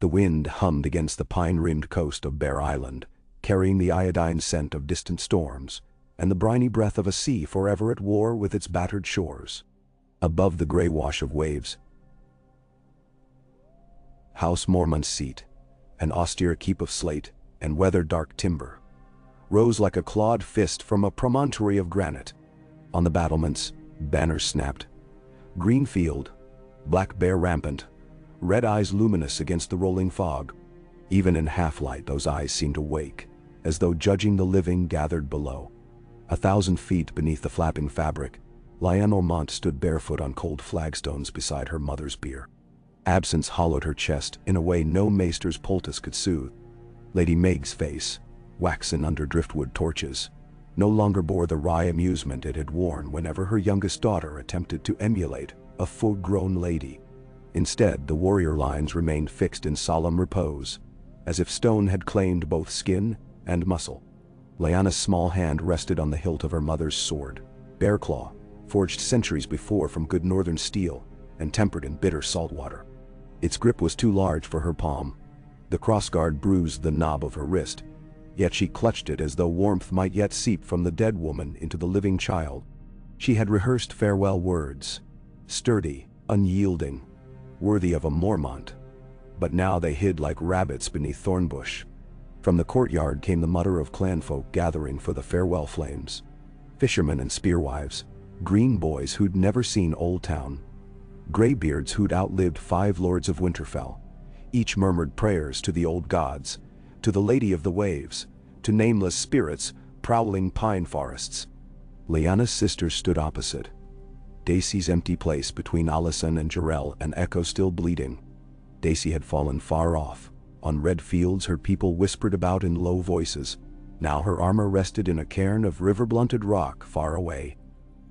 The wind hummed against the pine-rimmed coast of Bear Island, carrying the iodine scent of distant storms, and the briny breath of a sea forever at war with its battered shores. Above the gray wash of waves, House Mormont's seat, an austere keep of slate and weather-dark timber, rose like a clawed fist from a promontory of granite. On the battlements, banners snapped. Green field, black bear rampant, red eyes luminous against the rolling fog. Even in half-light those eyes seemed awake, as though judging the living gathered below. 1,000 feet beneath the flapping fabric, Lyanna Mormont stood barefoot on cold flagstones beside her mother's bier. Absence hollowed her chest in a way no maester's poultice could soothe. Lady Meg's face, waxen under driftwood torches, no longer bore the wry amusement it had worn whenever her youngest daughter attempted to emulate a full-grown lady. Instead, the warrior lines remained fixed in solemn repose, as if stone had claimed both skin and muscle. Lyanna's small hand rested on the hilt of her mother's sword, bear claw, forged centuries before from good northern steel and tempered in bitter salt water. Its grip was too large for her palm. The crossguard bruised the knob of her wrist, yet she clutched it as though warmth might yet seep from the dead woman into the living child. She had rehearsed farewell words, sturdy, unyielding, worthy of a Mormont, but now they hid like rabbits beneath thornbush. From the courtyard came the mutter of clanfolk gathering for the farewell flames. Fishermen and spearwives, green boys who'd never seen Old Town, graybeards who'd outlived 5 lords of Winterfell. Each murmured prayers to the old gods, to the Lady of the Waves, to nameless spirits prowling pine forests. Lyanna's sisters stood opposite. Daisy's empty place between Alysanne and Jarrell, an echo still bleeding. Daisy had fallen far off. On red fields her people whispered about in low voices. Now her armor rested in a cairn of river-blunted rock far away.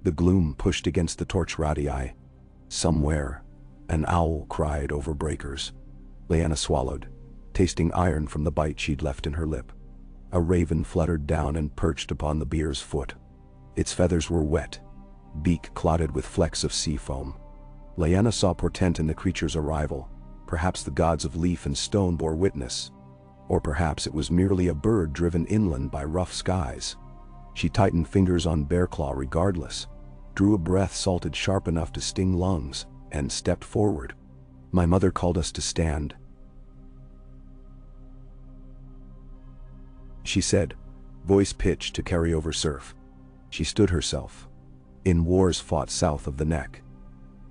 The gloom pushed against the torch radii. Somewhere, an owl cried over breakers. Lyanna swallowed, tasting iron from the bite she'd left in her lip. A raven fluttered down and perched upon the bier's foot. Its feathers were wet, beak clotted with flecks of sea foam. Lyanna saw portent in the creature's arrival. Perhaps the gods of leaf and stone bore witness, or perhaps it was merely a bird driven inland by rough skies. She tightened fingers on bear claw regardless, drew a breath salted sharp enough to sting lungs, and stepped forward. My mother called us to stand, she said, voice pitched to carry over surf. She stood herself. In wars fought south of the neck.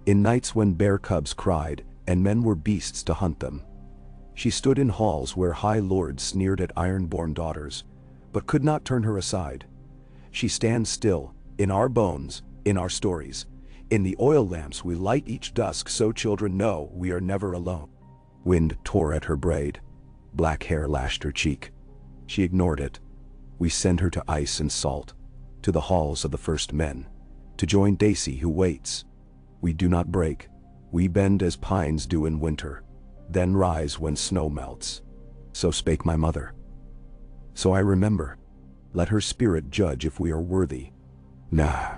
In nights when bear cubs cried, and men were beasts to hunt them. She stood in halls where high lords sneered at iron-born daughters, but could not turn her aside. She stands still, in our bones, in our stories, in the oil lamps we light each dusk so children know we are never alone. Wind tore at her braid. Black hair lashed her cheek. She ignored it. We send her to ice and salt, to the halls of the first men, to join Daisy who waits. We do not break. We bend as pines do in winter, then rise when snow melts. So spake my mother. So I remember. Let her spirit judge if we are worthy. Nah.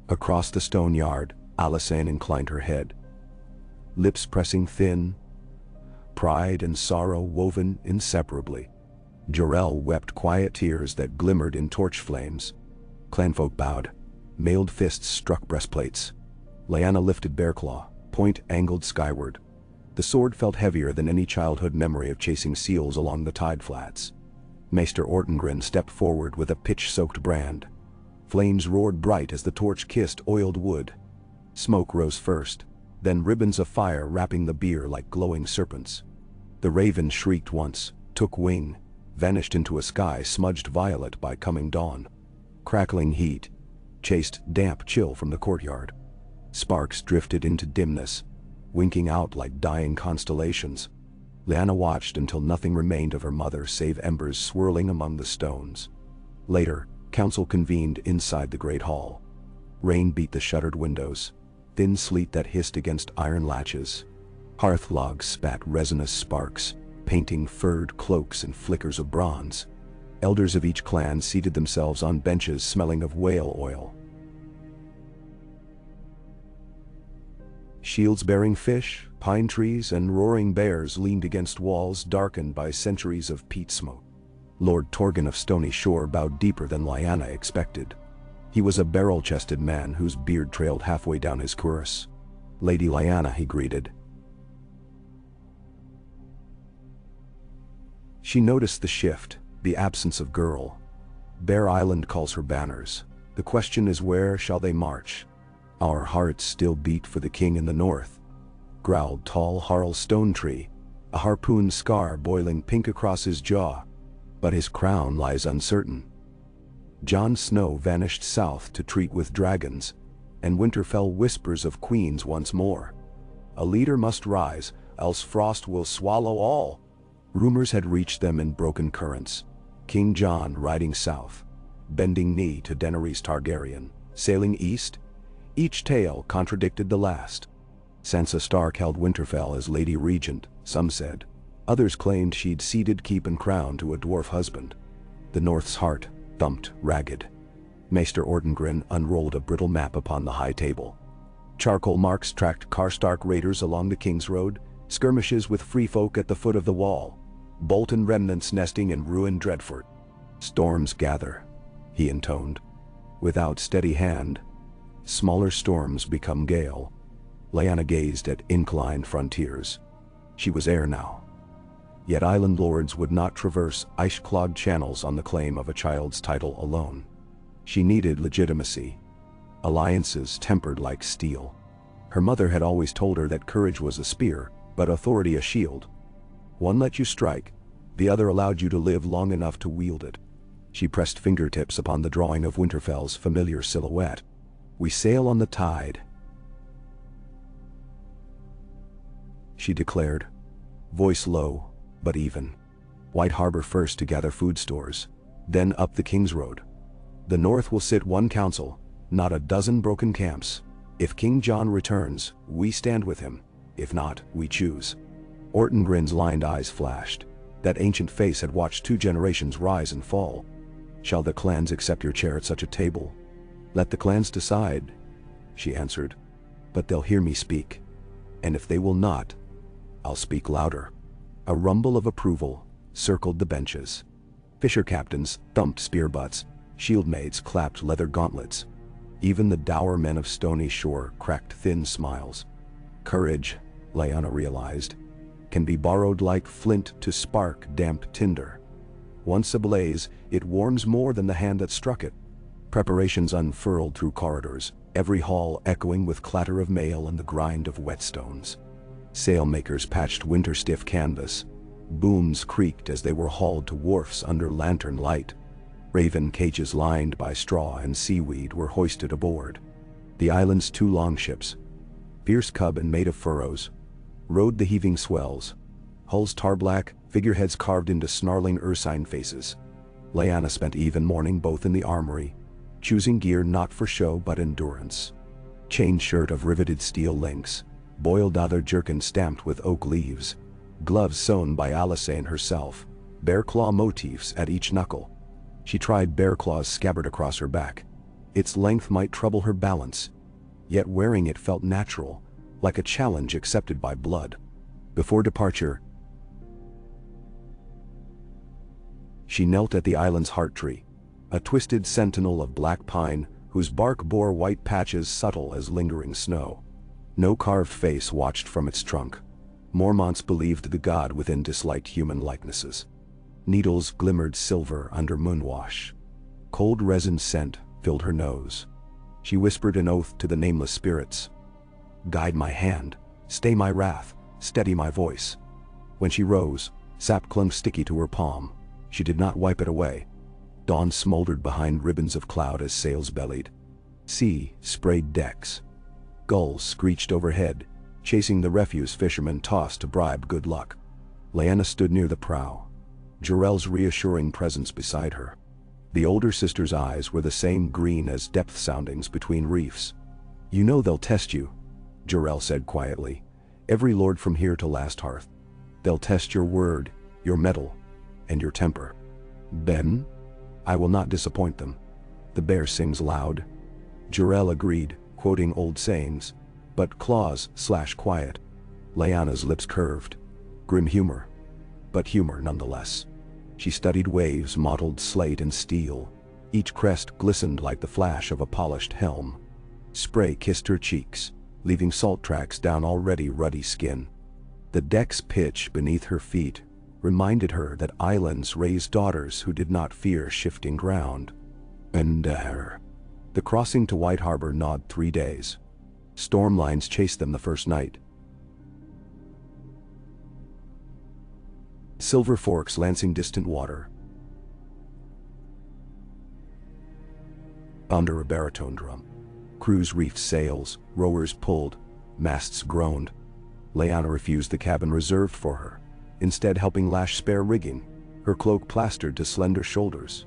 Across the stone yard, Alysanne inclined her head, lips pressing thin, pride and sorrow woven inseparably. Jarrell wept quiet tears that glimmered in torch flames. Clanfolk bowed. Mailed fists struck breastplates. Lyanna lifted bear claw, point angled skyward. The sword felt heavier than any childhood memory of chasing seals along the tide flats. Maester Ortengren stepped forward with a pitch-soaked brand. Flames roared bright as the torch kissed oiled wood. Smoke rose first, then ribbons of fire wrapping the bier like glowing serpents. The raven shrieked once, took wing, vanished into a sky smudged violet by coming dawn. Crackling heat chased damp chill from the courtyard. Sparks drifted into dimness, winking out like dying constellations. Lyanna watched until nothing remained of her mother save embers swirling among the stones. Later, council convened inside the great hall. Rain beat the shuttered windows, thin sleet that hissed against iron latches. Hearth logs spat resinous sparks, painting furred cloaks and flickers of bronze. Elders of each clan seated themselves on benches smelling of whale oil. Shields bearing fish, pine trees, and roaring bears leaned against walls darkened by centuries of peat smoke. Lord Torgon of Stony Shore bowed deeper than Lyanna expected. He was a barrel-chested man whose beard trailed halfway down his cuirass. "Lady Lyanna," he greeted. She noticed the shift, the absence of girl. Bear Island calls her banners. The question is, where shall they march? Our hearts still beat for the king in the north, growled tall Harl Stonetree, a harpoon scar boiling pink across his jaw. But his crown lies uncertain. Jon Snow vanished south to treat with dragons, and Winterfell whispers of queens once more. A leader must rise, else frost will swallow all. Rumors had reached them in broken currents. King Jon riding south, bending knee to Daenerys Targaryen, sailing east. Each tale contradicted the last. Sansa Stark held Winterfell as Lady Regent, some said. Others claimed she'd ceded keep and crown to a dwarf husband. The North's heart thumped ragged. Maester Ortongren unrolled a brittle map upon the high table. Charcoal marks tracked Karstark raiders along the King's Road, skirmishes with free folk at the foot of the wall, Bolton remnants nesting in ruined Dreadfort. "Storms gather," he intoned. "Without steady hand, smaller storms become gale." Lyanna gazed at inclined frontiers. She was heir now. Yet island lords would not traverse ice-clogged channels on the claim of a child's title alone. She needed legitimacy, alliances tempered like steel. Her mother had always told her that courage was a spear, but authority a shield. One let you strike, the other allowed you to live long enough to wield it. She pressed fingertips upon the drawing of Winterfell's familiar silhouette. "We sail on the tide," she declared, voice low but even. "White Harbor first to gather food stores, then up the King's Road. The North will sit one council, not a dozen broken camps. If King Jon returns, we stand with him. If not, we choose." Ortongren's lined eyes flashed. That ancient face had watched 2 generations rise and fall. "Shall the clans accept your chair at such a table?" "Let the clans decide," she answered. "But they'll hear me speak. And if they will not, I'll speak louder." A rumble of approval circled the benches. Fisher captains thumped spear butts, shield maids clapped leather gauntlets. Even the dour men of Stony Shore cracked thin smiles. Courage, Lyanna realized, can be borrowed like flint to spark damp tinder. Once ablaze, it warms more than the hand that struck it. Preparations unfurled through corridors, every hall echoing with clatter of mail and the grind of whetstones. Sailmakers patched winter-stiff canvas. Booms creaked as they were hauled to wharfs under lantern light. Raven cages lined by straw and seaweed were hoisted aboard. The island's 2 longships, fierce cub and made of furrows, rode the heaving swells, hulls tar-black, figureheads carved into snarling ursine faces. Lyanna spent eve and morning both in the armory, choosing gear not for show but endurance. Chain shirt of riveted steel links, boiled leather jerkin stamped with oak leaves, gloves sewn by Alysanne herself, bear claw motifs at each knuckle. She tried bear claws scabbard across her back. Its length might trouble her balance, yet wearing it felt natural, like a challenge accepted by blood. Before departure, she knelt at the island's heart tree, a twisted sentinel of black pine whose bark bore white patches subtle as lingering snow. No carved face watched from its trunk. Mormonts believed the god within disliked human likenesses. Needles glimmered silver under moonwash. Cold resin scent filled her nose. She whispered an oath to the nameless spirits. "Guide my hand, stay my wrath, steady my voice." When she rose, sap clung sticky to her palm. She did not wipe it away. Dawn smoldered behind ribbons of cloud as sails bellied. Sea sprayed decks. Gulls screeched overhead, chasing the refuse fishermen tossed to bribe good luck. Lyanna stood near the prow, Jarell's reassuring presence beside her. The older sister's eyes were the same green as depth soundings between reefs. "You know they'll test you," Jarell said quietly. "Every lord from here to Last Hearth. They'll test your word, your mettle, and your temper. Ben, I will not disappoint them. The bear sings loud." Jarell agreed, quoting old sayings. but claws/quiet. Lyanna's lips curved. Grim humor. But humor nonetheless. She studied waves mottled slate and steel. Each crest glistened like the flash of a polished helm. Spray kissed her cheeks, leaving salt tracks down already ruddy skin. The deck's pitch beneath her feet reminded her that islands raised daughters who did not fear shifting ground. And the crossing to White Harbor gnawed 3 days. Storm lines chased them the first night. Silver forks lancing distant water. Under a baritone drum. Crews reefed sails, rowers pulled, masts groaned. Lyanna refused the cabin reserved for her, instead helping lash spare rigging, her cloak plastered to slender shoulders.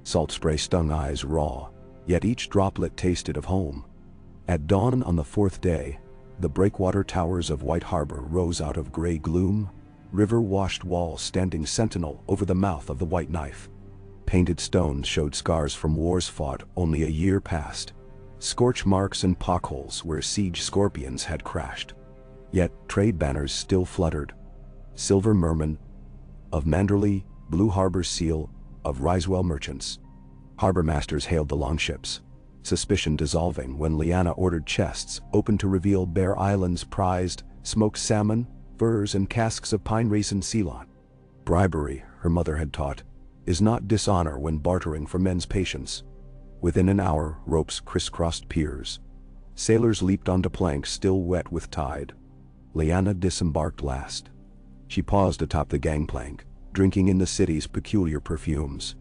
Salt spray stung eyes raw, yet each droplet tasted of home. At dawn on the 4th day, the breakwater towers of White Harbor rose out of gray gloom, river-washed walls standing sentinel over the mouth of the White Knife. Painted stones showed scars from wars fought only a year past, scorch marks and pockholes where siege scorpions had crashed. Yet trade banners still fluttered. Silver Merman of Manderley, Blue Harbor Seal of Risewell merchants. Harbor masters hailed the longships, suspicion dissolving when Lyanna ordered chests open to reveal Bear Island's prized smoked salmon, furs and casks of pine raisin Ceylon. Bribery, her mother had taught, is not dishonor when bartering for men's patience. Within an hour, ropes crisscrossed piers. Sailors leaped onto planks still wet with tide. Lyanna disembarked last. She paused atop the gangplank, drinking in the city's peculiar perfumes.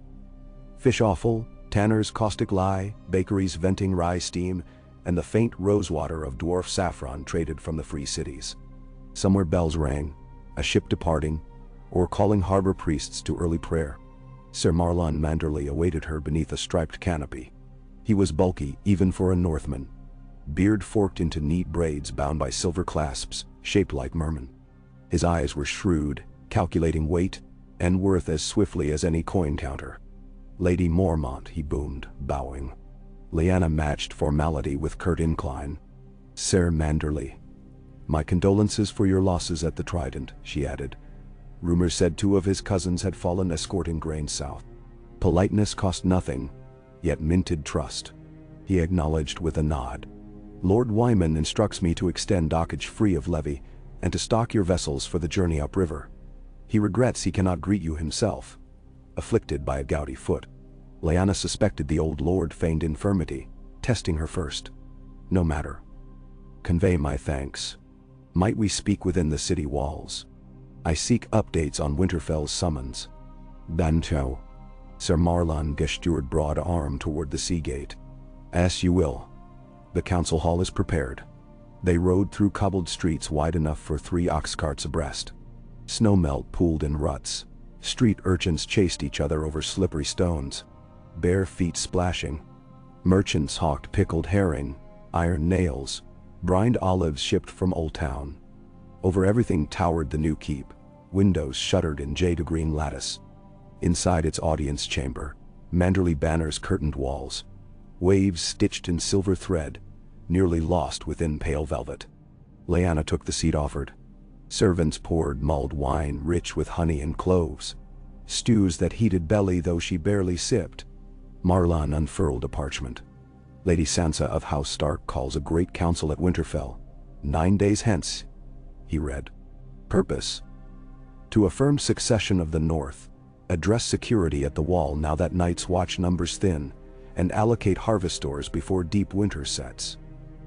Fish offal, tanners' caustic lye, bakeries venting rye steam, and the faint rosewater of dwarf saffron traded from the free cities. Somewhere bells rang, a ship departing, or calling harbor priests to early prayer. Sir Marlon Manderley awaited her beneath a striped canopy. He was bulky even for a Northman. Beard forked into neat braids bound by silver clasps, shaped like mermen. His eyes were shrewd, calculating weight and worth as swiftly as any coin counter. Lady Mormont, he boomed, bowing. Lyanna matched formality with curt incline. Sir Manderley. My condolences for your losses at the Trident, she added. Rumors said 2 of his cousins had fallen escorting grain south. Politeness cost nothing, yet minted trust. He acknowledged with a nod. Lord Wyman instructs me to extend dockage free of levy and to stock your vessels for the journey upriver. He regrets he cannot greet you himself. Afflicted by a gouty foot, Lyanna suspected the old lord feigned infirmity, testing her first. No matter. Convey my thanks. Might we speak within the city walls? I seek updates on Winterfell's summons. Dancho. Sir Marlon gestured broad arm toward the sea gate. As you will. The council hall is prepared. They rode through cobbled streets wide enough for 3 ox carts abreast. Snowmelt pooled in ruts. Street urchins chased each other over slippery stones, bare feet splashing. Merchants hawked pickled herring, iron nails, brined olives shipped from Old Town. Over everything towered the new keep, windows shuttered in jade-green lattice. Inside its audience chamber, Manderley banners curtained walls, waves stitched in silver thread, nearly lost within pale velvet. Lyanna took the seat offered. Servants poured mulled wine rich with honey and cloves, stews that heated belly though she barely sipped. Marlon unfurled a parchment. Lady Sansa of House Stark calls a great council at Winterfell. 9 days hence, he read. Purpose: to affirm succession of the North, address security at the wall now that Night's Watch numbers thin, and allocate harvest stores before deep winter sets.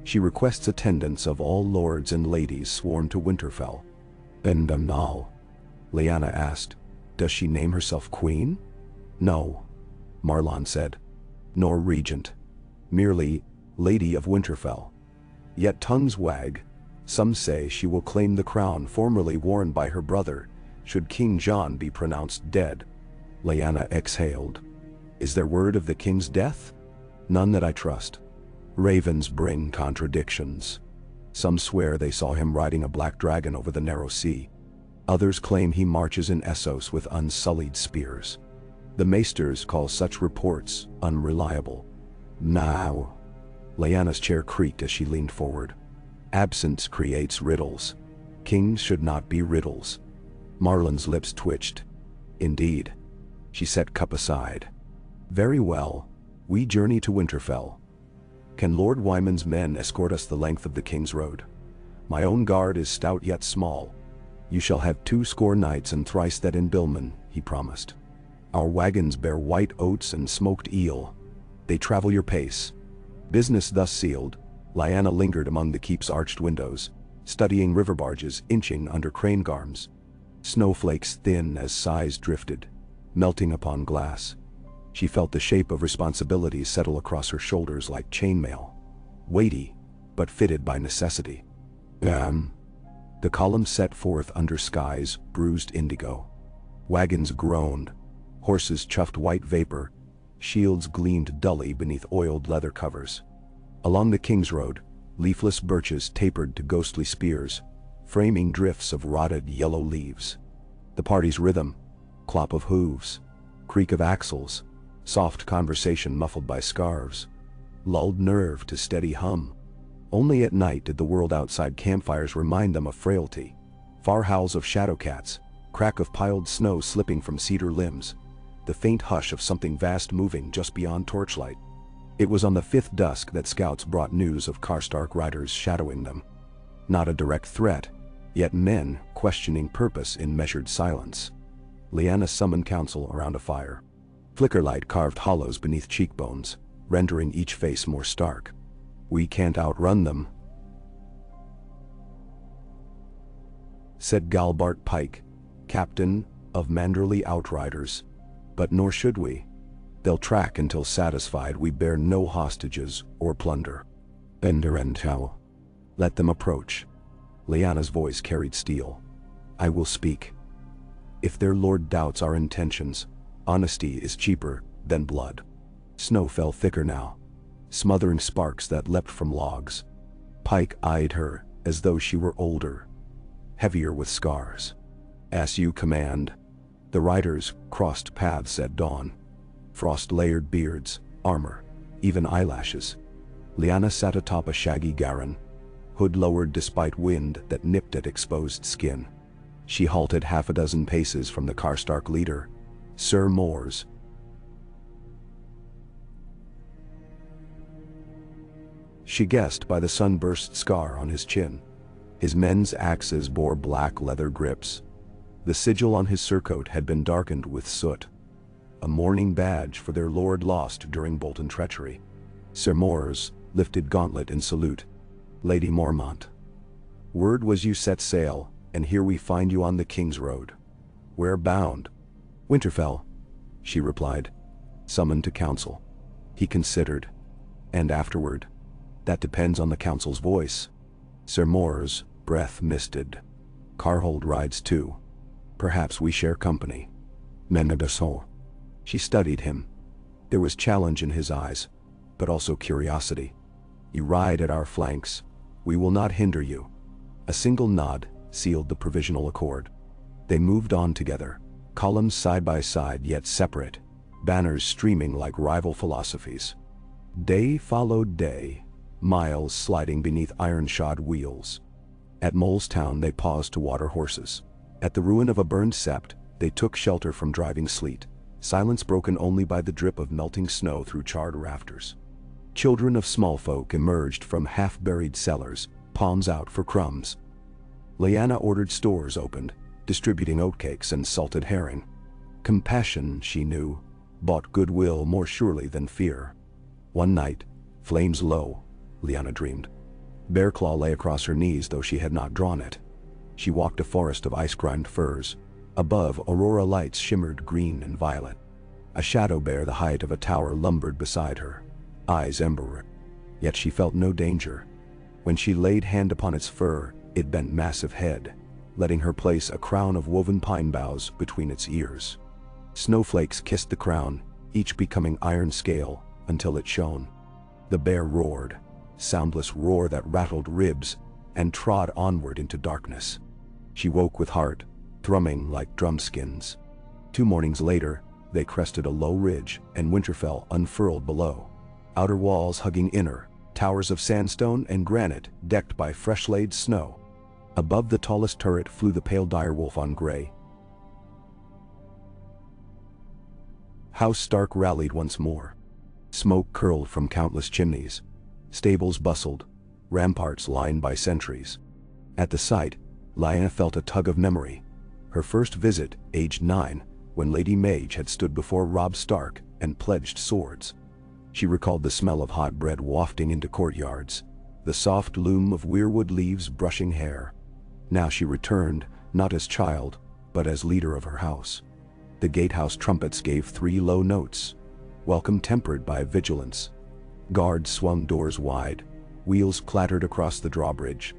She requests attendance of all lords and ladies sworn to Winterfell. Bendamnal, Lyanna asked. Does she name herself queen? No, Marlon said. Nor regent. Merely Lady of Winterfell. Yet tongues wag. Some say she will claim the crown formerly worn by her brother, should King John be pronounced dead. Lyanna exhaled. Is there word of the king's death? None that I trust. Ravens bring contradictions. Some swear they saw him riding a black dragon over the narrow sea. Others claim he marches in Essos with unsullied spears. The maesters call such reports unreliable. Now. Lyanna's chair creaked as she leaned forward. Absence creates riddles. Kings should not be riddles. Marlin's lips twitched. Indeed. She set cup aside. Very well. We journey to Winterfell. Can Lord Wyman's men escort us the length of the King's Road? My own guard is stout yet small. You shall have 20 knights and thrice that in billmen, he promised. Our wagons bear white oats and smoked eel. They travel your pace. Business thus sealed, Lyanna lingered among the keep's arched windows, studying river barges inching under crane garms. Snowflakes thin as sighs drifted, melting upon glass. She felt the shape of responsibility settle across her shoulders like chainmail. Weighty, but fitted by necessity. The column set forth under skies bruised indigo. Wagons groaned. Horses chuffed white vapor. Shields gleamed dully beneath oiled leather covers. Along the King's Road, leafless birches tapered to ghostly spears, framing drifts of rotted yellow leaves. The party's rhythm, clop of hooves, creak of axles, soft conversation muffled by scarves, lulled nerve to steady hum. Only at night did the world outside campfires remind them of frailty. Far howls of shadow cats, crack of piled snow slipping from cedar limbs, the faint hush of something vast moving just beyond torchlight. It was on the 5th dusk that scouts brought news of Karstark riders shadowing them. Not a direct threat, yet men questioning purpose in measured silence. Lyanna summoned council around a fire. Flickerlight carved hollows beneath cheekbones, rendering each face more stark. We can't outrun them, said Galbart Pike, captain of Manderley Outriders. But nor should we. They'll track until satisfied we bear no hostages or plunder. Bender and Chow. Let them approach. Lyanna's voice carried steel. I will speak. If their lord doubts our intentions, honesty is cheaper than blood. Snow fell thicker now, smothering sparks that leapt from logs. Pike eyed her as though she were older, heavier with scars. As you command. The riders crossed paths at dawn. Frost-layered beards, armor, even eyelashes. Lyanna sat atop a shaggy garron, hood lowered despite wind that nipped at exposed skin. She halted half a dozen paces from the Karstark leader, Sir Mors. She guessed by the sunburst scar on his chin. His men's axes bore black leather grips. The sigil on his surcoat had been darkened with soot, a mourning badge for their lord lost during Bolton treachery. Sir Mors lifted gauntlet in salute. Lady Mormont. Word was you set sail, and here we find you on the King's Road. Where bound? Winterfell, she replied, summoned to council. He considered. And afterward? That depends on the council's voice. Sir Mors' breath misted. Carhold rides too. Perhaps we share company. Menadasol. She studied him. There was challenge in his eyes, but also curiosity. You ride at our flanks. We will not hinder you. A single nod sealed the provisional accord. They moved on together, columns side by side yet separate, banners streaming like rival philosophies. Day followed day, miles sliding beneath iron-shod wheels. At Molestown they paused to water horses. At the ruin of a burned sept, they took shelter from driving sleet, silence broken only by the drip of melting snow through charred rafters. Children of small folk emerged from half-buried cellars, palms out for crumbs. Lyanna ordered stores opened, distributing oatcakes and salted herring. Compassion, she knew, bought goodwill more surely than fear. One night, flames low, Lyanna dreamed. Bearclaw lay across her knees though she had not drawn it. She walked a forest of ice-grimed firs. Above, aurora lights shimmered green and violet. A shadow bear the height of a tower lumbered beside her, eyes ember. Yet she felt no danger. When she laid hand upon its fur, it bent massive head, letting her place a crown of woven pine boughs between its ears. Snowflakes kissed the crown, each becoming iron scale, until it shone. The bear roared, soundless roar that rattled ribs, and trod onward into darkness. She woke with heart thrumming like drumskins. 2 mornings later, they crested a low ridge, and Winterfell unfurled below. Outer walls hugging inner, towers of sandstone and granite decked by fresh-laid snow. Above the tallest turret flew the pale direwolf on gray. House Stark rallied once more. Smoke curled from countless chimneys. Stables bustled, ramparts lined by sentries. At the sight, Lyanna felt a tug of memory. Her first visit, aged 9, when Lady Mage had stood before Robb Stark and pledged swords. She recalled the smell of hot bread wafting into courtyards, the soft loom of weirwood leaves brushing hair. Now she returned, not as child, but as leader of her house. The gatehouse trumpets gave 3 low notes, welcome tempered by vigilance. Guards swung doors wide, wheels clattered across the drawbridge.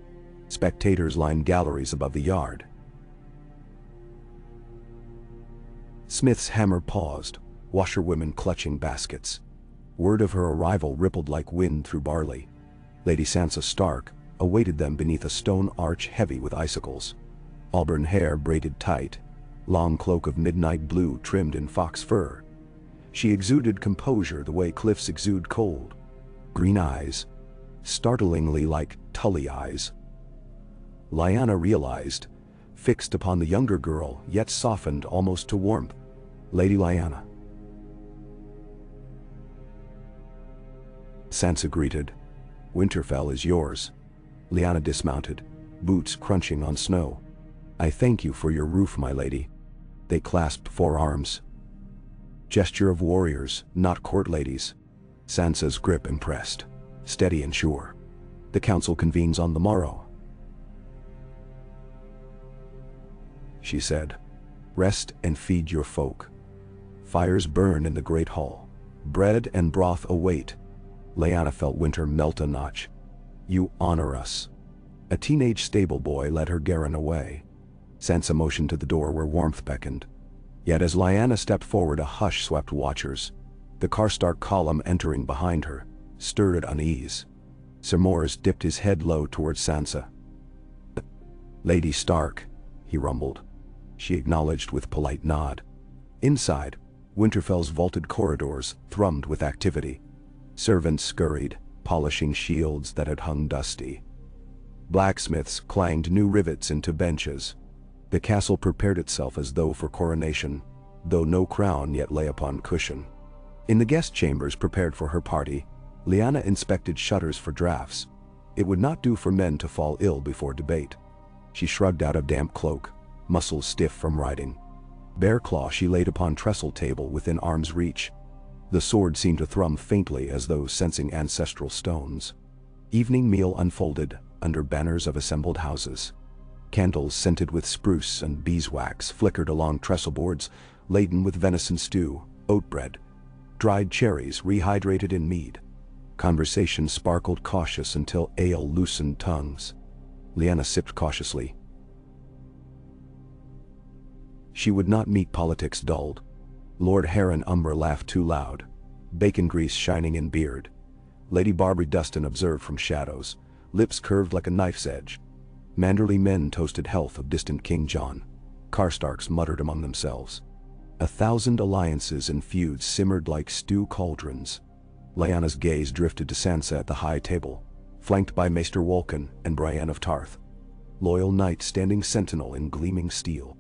Spectators lined galleries above the yard. Smith's hammer paused, washerwomen clutching baskets. Word of her arrival rippled like wind through barley. Lady Sansa Stark awaited them beneath a stone arch heavy with icicles. Auburn hair braided tight, long cloak of midnight blue trimmed in fox fur. She exuded composure the way cliffs exude cold. Green eyes, startlingly like Tully eyes. Lyanna realized, fixed upon the younger girl yet softened almost to warmth. Lady Lyanna. Sansa greeted. Winterfell is yours. Lyanna dismounted, boots crunching on snow. I thank you for your roof, my lady. They clasped forearms. Gesture of warriors, not court ladies. Sansa's grip impressed, steady and sure. The council convenes on the morrow, she said. Rest and feed your folk. Fires burn in the great hall. Bread and broth await. Lyanna felt winter melt a notch. You honor us. A teenage stable boy led her Garren away. Sansa motioned to the door where warmth beckoned. Yet as Lyanna stepped forward, a hush swept watchers. The Karstark column entering behind her stirred at unease. Sir Mors dipped his head low towards Sansa. Lady Stark, he rumbled. She acknowledged with polite nod. Inside, Winterfell's vaulted corridors thrummed with activity. Servants scurried, polishing shields that had hung dusty. Blacksmiths clanged new rivets into benches. The castle prepared itself as though for coronation, though no crown yet lay upon cushion. In the guest chambers prepared for her party, Lyanna inspected shutters for drafts. It would not do for men to fall ill before debate. She shrugged out a damp cloak, muscles stiff from riding. Bear claw she laid upon trestle table within arm's reach. The sword seemed to thrum faintly as though sensing ancestral stones. Evening meal unfolded under banners of assembled houses. Candles scented with spruce and beeswax flickered along trestle boards laden with venison stew, oat bread, dried cherries rehydrated in mead. Conversation sparkled cautious until ale loosened tongues. Lyanna sipped cautiously. She would not meet politics dulled. Lord Harren Umbra laughed too loud, bacon grease shining in beard. Lady Barbary Dustin observed from shadows, lips curved like a knife's edge. Manderly men toasted health of distant King John. Karstarks muttered among themselves. 1,000 alliances and feuds simmered like stew cauldrons. Lyanna's gaze drifted to Sansa at the high table, flanked by Maester Wolkan and Brienne of Tarth. Loyal knight standing sentinel in gleaming steel.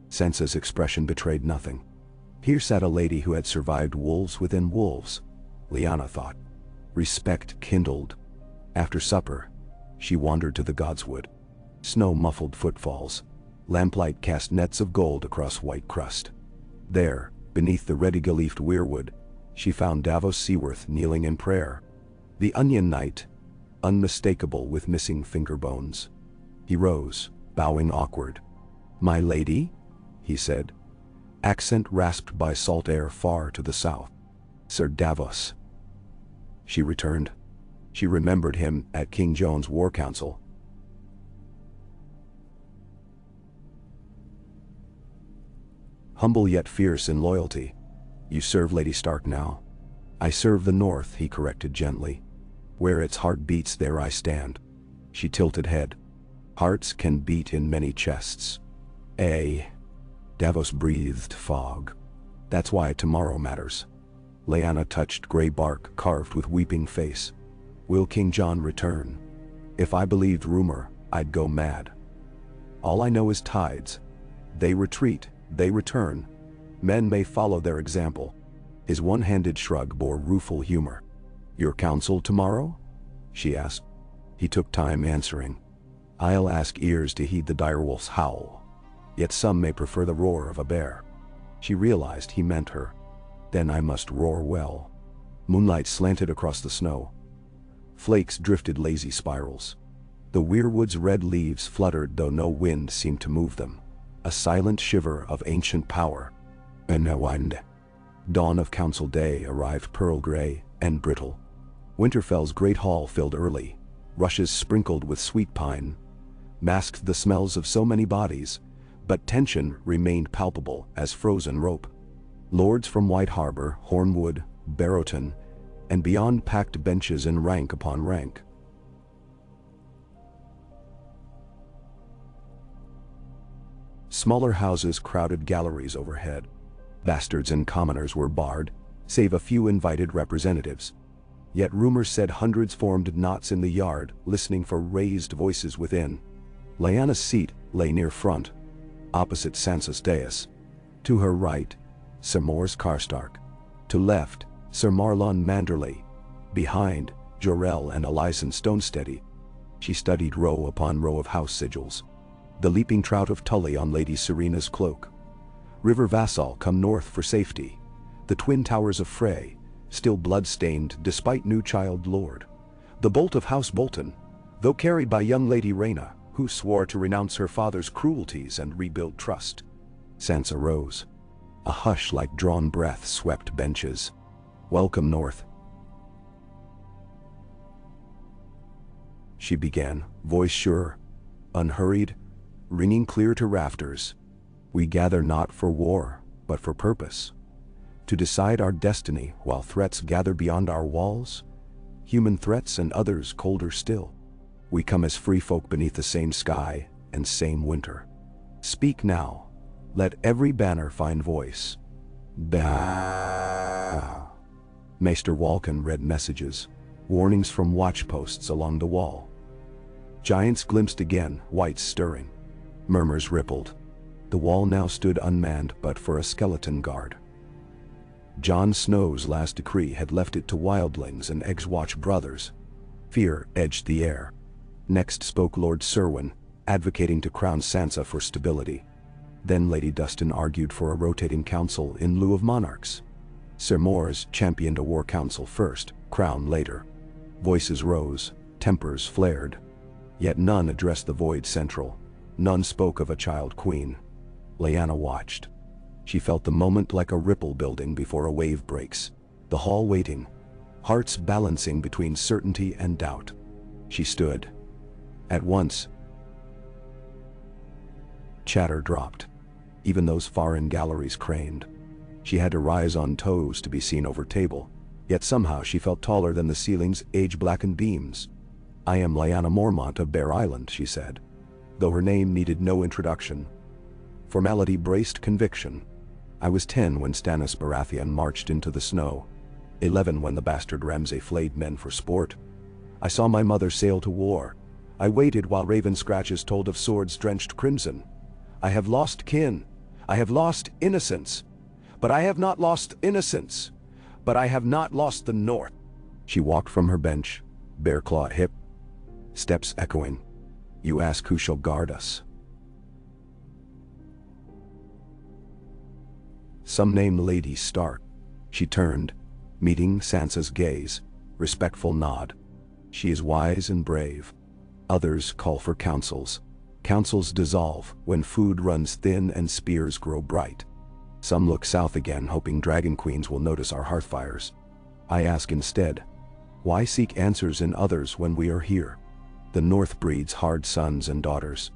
Sansa's expression betrayed nothing. Here sat a lady who had survived wolves within wolves, Lyanna thought. Respect kindled. After supper, she wandered to the Godswood. Snow muffled footfalls. Lamplight cast nets of gold across white crust. There, beneath the ready-leafed weirwood, she found Davos Seaworth kneeling in prayer. The Onion Knight, unmistakable with missing finger bones. He rose, bowing awkward. My lady? He said, accent rasped by salt air far to the south. Sir Davos. She returned. She remembered him at King Joan's War Council. Humble yet fierce in loyalty. You serve Lady Stark now. I serve the North, he corrected gently. Where its heart beats, there I stand. She tilted head. Hearts can beat in many chests. Davos breathed fog. That's why tomorrow matters. Lyanna touched gray bark carved with weeping face. Will King John return? If I believed rumor, I'd go mad. All I know is tides. They retreat, they return. Men may follow their example. His one-handed shrug bore rueful humor. Your counsel tomorrow? She asked. He took time answering. I'll ask ears to heed the direwolf's howl. Yet some may prefer the roar of a bear. She realized he meant her. Then I must roar well. Moonlight slanted across the snow. Flakes drifted lazy spirals. The weirwood's red leaves fluttered though no wind seemed to move them. A silent shiver of ancient power. And no wind. Dawn of council day arrived pearl gray and brittle. Winterfell's great hall filled early. Rushes sprinkled with sweet pine masked the smells of so many bodies, but tension remained palpable as frozen rope. Lords from White Harbor, Hornwood, Barrowton, and beyond packed benches in rank upon rank. Smaller houses crowded galleries overhead. Bastards and commoners were barred, save a few invited representatives. Yet rumor said hundreds formed knots in the yard, listening for raised voices within. Lyanna's seat lay near front, opposite Sansa's dais. To her right, Sir Mors Karstark. To left, Sir Marlon Manderley. Behind, Jorel and Alyson Stonesteady. She studied row upon row of house sigils. The leaping trout of Tully on Lady Serena's cloak. River Vassal come north for safety. The twin towers of Frey, still blood-stained despite new child lord. The bolt of House Bolton, though carried by young Lady Rhaena, who swore to renounce her father's cruelties and rebuild trust. Sansa rose. A hush like drawn breath swept benches. Welcome north. She began, voice sure, unhurried, ringing clear to rafters. We gather not for war, but for purpose. To decide our destiny while threats gather beyond our walls, human threats and others colder still. We come as free folk beneath the same sky and same winter. Speak now. Let every banner find voice. Bah. Maester Walken read messages, warnings from watchposts along the wall. Giants glimpsed again, whites stirring. Murmurs rippled. The wall now stood unmanned but for a skeleton guard. Jon Snow's last decree had left it to wildlings and Eggswatch brothers. Fear edged the air. Next spoke Lord Serwyn, advocating to crown Sansa for stability. Then Lady Dustin argued for a rotating council in lieu of monarchs. Sir Mors championed a war council first, crown later. Voices rose, tempers flared. Yet none addressed the void central. None spoke of a child queen. Lyanna watched. She felt the moment like a ripple building before a wave breaks. The hall waiting, hearts balancing between certainty and doubt. She stood. At once, chatter dropped. Even those far-in galleries craned. She had to rise on toes to be seen over table, yet somehow she felt taller than the ceiling's age-blackened beams. I am Lyanna Mormont of Bear Island, she said, though her name needed no introduction. Formality braced conviction. I was 10 when Stannis Baratheon marched into the snow, 11 when the bastard Ramsay flayed men for sport. I saw my mother sail to war. I waited while raven scratches told of swords drenched crimson. I have lost kin. I have lost innocence. But I have not lost innocence. But I have not lost the North. She walked from her bench, bare claw at hip, steps echoing. You ask who shall guard us. Some name Lady Stark. She turned, meeting Sansa's gaze, respectful nod. She is wise and brave. Others call for councils. Councils dissolve when food runs thin and spears grow bright. Some look south again, hoping dragon queens will notice our hearthfires. I ask instead, why seek answers in others when we are here? The North breeds hard sons and daughters.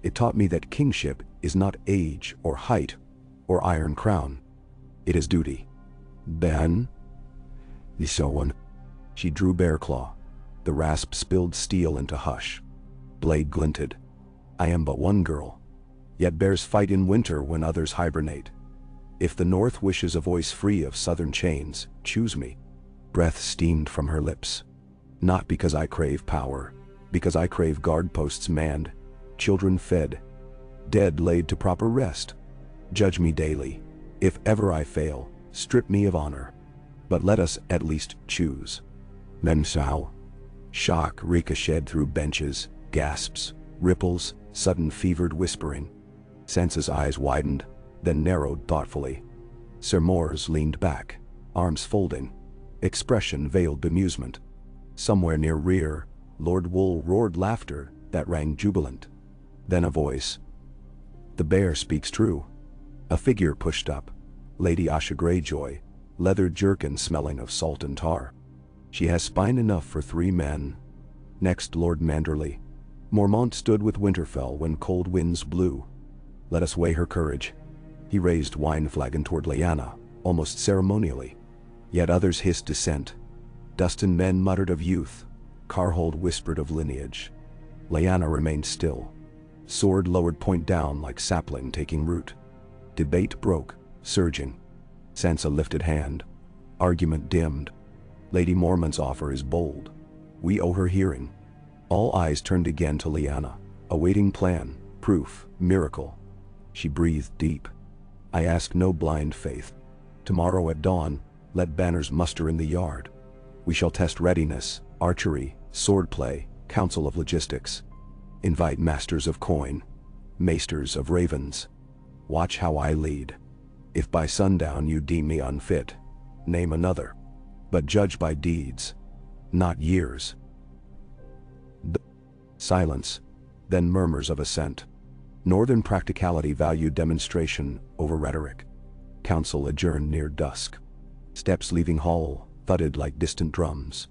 It taught me that kingship is not age or height or iron crown. It is duty. Ben? The so one. She drew bare claw. The rasp spilled steel into hush. Blade glinted. I am but one girl. Yet bears fight in winter when others hibernate. If the North wishes a voice free of southern chains, choose me. Breath steamed from her lips. Not because I crave power, because I crave guard posts manned, children fed, dead laid to proper rest. Judge me daily. If ever I fail, strip me of honor. But let us at least choose. Mensao. Shock ricocheted through benches, gasps, ripples, sudden fevered whispering. Sansa's eyes widened, then narrowed thoughtfully. Sir Mors leaned back, arms folding, expression veiled bemusement. Somewhere near rear, Lord Wool roared laughter that rang jubilant. Then a voice. The bear speaks true. A figure pushed up. Lady Asha Greyjoy, leather jerkin smelling of salt and tar. She has spine enough for 3 men. Next Lord Manderley. Mormont stood with Winterfell when cold winds blew. Let us weigh her courage. He raised wine flagon toward Lyanna, almost ceremonially. Yet others hissed dissent. Dustin men muttered of youth. Carhold whispered of lineage. Lyanna remained still. Sword lowered point down like sapling taking root. Debate broke, surging. Sansa lifted hand. Argument dimmed. Lady Mormont's offer is bold. We owe her hearing. All eyes turned again to Lyanna, awaiting plan, proof, miracle. She breathed deep. I ask no blind faith. Tomorrow at dawn, let banners muster in the yard. We shall test readiness, archery, swordplay, council of logistics. Invite masters of coin, maesters of ravens. Watch how I lead. If by sundown you deem me unfit, name another. But judge by deeds, not years. Silence, then murmurs of assent. Northern practicality valued demonstration over rhetoric. Council adjourned near dusk. Steps leaving hall thudded like distant drums.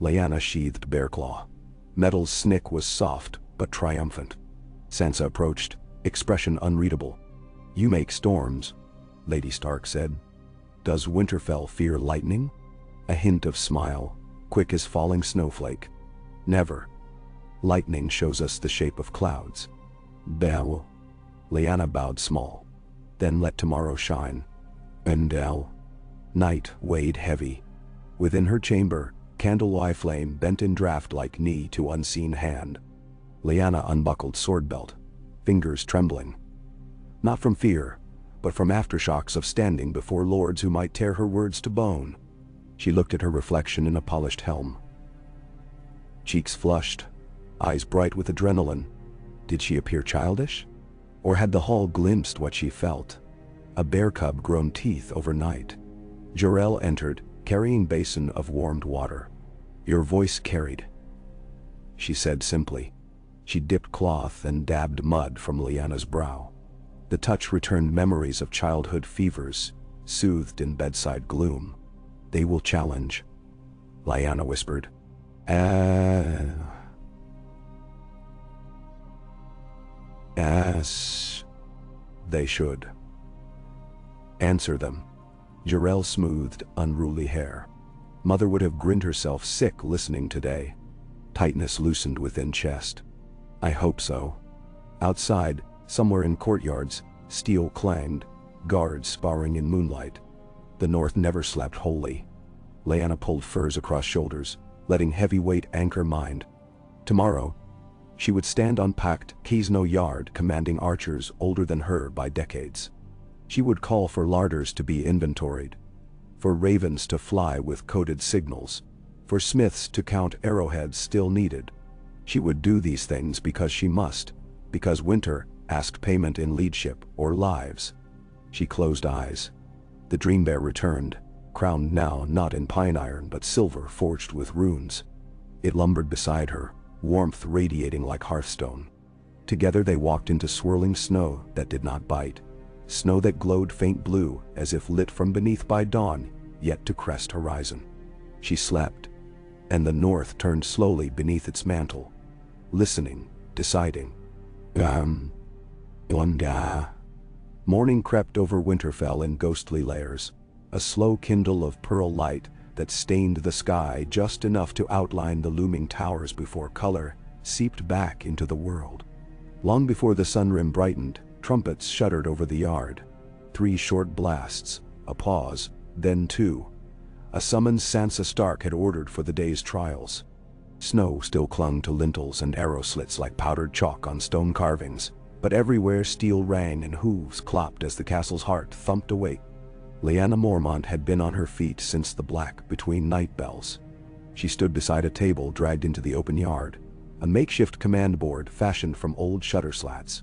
Lyanna sheathed bearclaw. Metal's snick was soft but triumphant. Sansa approached, expression unreadable. You make storms, Lady Stark said. Does Winterfell fear lightning? A hint of smile, quick as falling snowflake. Never. Lightning shows us the shape of clouds. Bow. Lyanna bowed small. Then let tomorrow shine. And night weighed heavy. Within her chamber, candle-eye flame bent in draft like knee to unseen hand. Lyanna unbuckled sword belt, fingers trembling. Not from fear, but from aftershocks of standing before lords who might tear her words to bone. She looked at her reflection in a polished helm. Cheeks flushed, eyes bright with adrenaline. Did she appear childish? Or had the hall glimpsed what she felt? A bear cub grown teeth overnight. Jor-El entered, carrying basin of warmed water. Your voice carried, she said simply. She dipped cloth and dabbed mud from Lyanna's brow. The touch returned memories of childhood fevers, soothed in bedside gloom. They will challenge, Lyanna whispered. As they should. Answer them. Jor-El smoothed unruly hair. Mother would have grinned herself sick listening today. Tightness loosened within chest. I hope so. Outside, somewhere in courtyards, steel clanged, guards sparring in moonlight. The north never slept wholly. Lyanna pulled furs across shoulders, letting heavy weight anchor mind. Tomorrow, she would stand on packed Keysno Yard commanding archers older than her by decades. She would call for larders to be inventoried, for ravens to fly with coded signals, for smiths to count arrowheads still needed. She would do these things because she must, because Winter asked payment in leadership or lives. She closed eyes. The dream bear returned, crowned now not in pine iron but silver forged with runes. It lumbered beside her, warmth radiating like hearthstone. Together they walked into swirling snow that did not bite. Snow that glowed faint blue as if lit from beneath by dawn, yet to crest horizon. She slept, and the north turned slowly beneath its mantle, listening, deciding. Morning crept over Winterfell in ghostly layers, a slow kindle of pearl light that stained the sky just enough to outline the looming towers before color seeped back into the world. Long before the sunrim brightened, trumpets shuddered over the yard. 3 short blasts, a pause, then 2. A summons Sansa Stark had ordered for the day's trials. Snow still clung to lintels and arrow slits like powdered chalk on stone carvings, but everywhere steel rang and hooves clopped as the castle's heart thumped awake. Lyanna Mormont had been on her feet since the black between night bells. She stood beside a table dragged into the open yard, a makeshift command board fashioned from old shutter slats.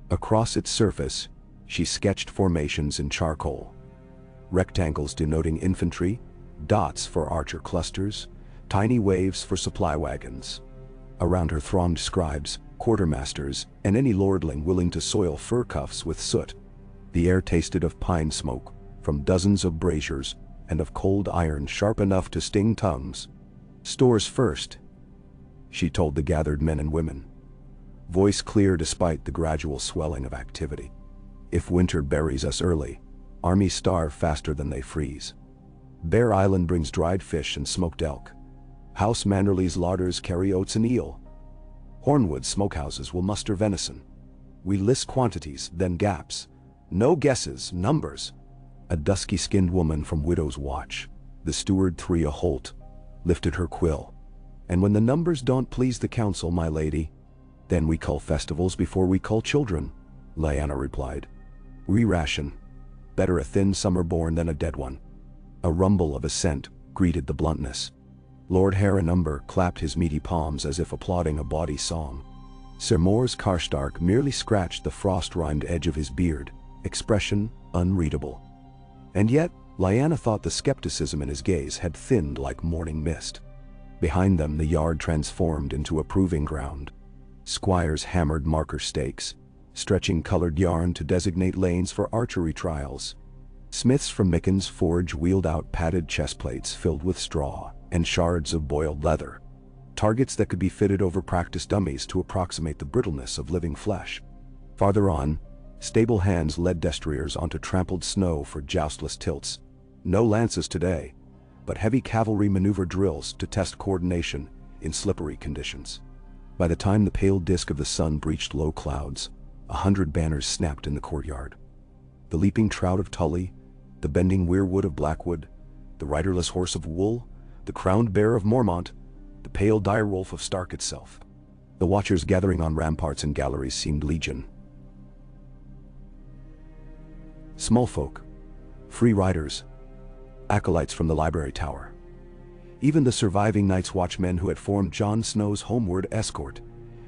Across its surface, she sketched formations in charcoal. Rectangles denoting infantry, dots for archer clusters, tiny waves for supply wagons. Around her thronged scribes, quartermasters, and any lordling willing to soil fur cuffs with soot. The air tasted of pine smoke, from dozens of braziers, and of cold iron sharp enough to sting tongues. "Stores first," she told the gathered men and women, voice clear despite the gradual swelling of activity. "If winter buries us early, armies starve faster than they freeze. Bear Island brings dried fish and smoked elk. House Manderley's larders carry oats and eel. Hornwood smokehouses will muster venison. We list quantities, then gaps. No guesses, numbers." A dusky-skinned woman from Widow's Watch, the steward Threa Holt, lifted her quill. "And when the numbers don't please the council, my lady, then we cull festivals before we cull children," Lyanna replied. "We ration. Better a thin summer born than a dead one." A rumble of assent greeted the bluntness. Lord Harrenumber clapped his meaty palms as if applauding a bawdy song. Sir Mors Karstark merely scratched the frost-rimed edge of his beard, expression unreadable. And yet, Lyanna thought the skepticism in his gaze had thinned like morning mist. Behind them the yard transformed into a proving ground. Squires hammered marker stakes, stretching colored yarn to designate lanes for archery trials. Smiths from Micken's forge wheeled out padded chest plates filled with straw and shards of boiled leather, targets that could be fitted over practice dummies to approximate the brittleness of living flesh. Farther on, stable hands led destriers onto trampled snow for joustless tilts. No lances today, but heavy cavalry maneuver drills to test coordination in slippery conditions. By the time the pale disk of the sun breached low clouds, 100 banners snapped in the courtyard. The leaping trout of Tully, the bending weirwood of Blackwood, the riderless horse of Wool, the crowned bear of Mormont, the pale direwolf of Stark itself. The watchers gathering on ramparts and galleries seemed legion. Small folk, free riders, acolytes from the library tower. Even the surviving Night's Watchmen who had formed Jon Snow's homeward escort,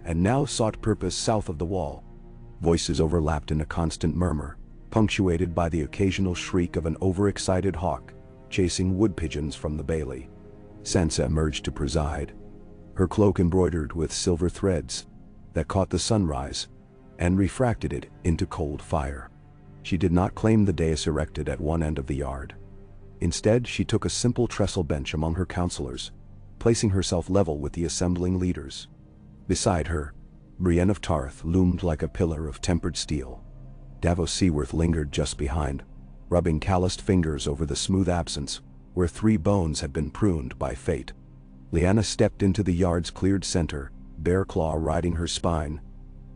and now sought purpose south of the wall. Voices overlapped in a constant murmur, punctuated by the occasional shriek of an overexcited hawk chasing wood pigeons from the bailey. Sansa emerged to preside, her cloak embroidered with silver threads that caught the sunrise and refracted it into cold fire. She did not claim the dais erected at one end of the yard. Instead, she took a simple trestle bench among her counselors, placing herself level with the assembling leaders. Beside her, Brienne of Tarth loomed like a pillar of tempered steel. Davos Seaworth lingered just behind, rubbing calloused fingers over the smooth absence where 3 bones had been pruned by fate. Lyanna stepped into the yard's cleared center, bear claw riding her spine,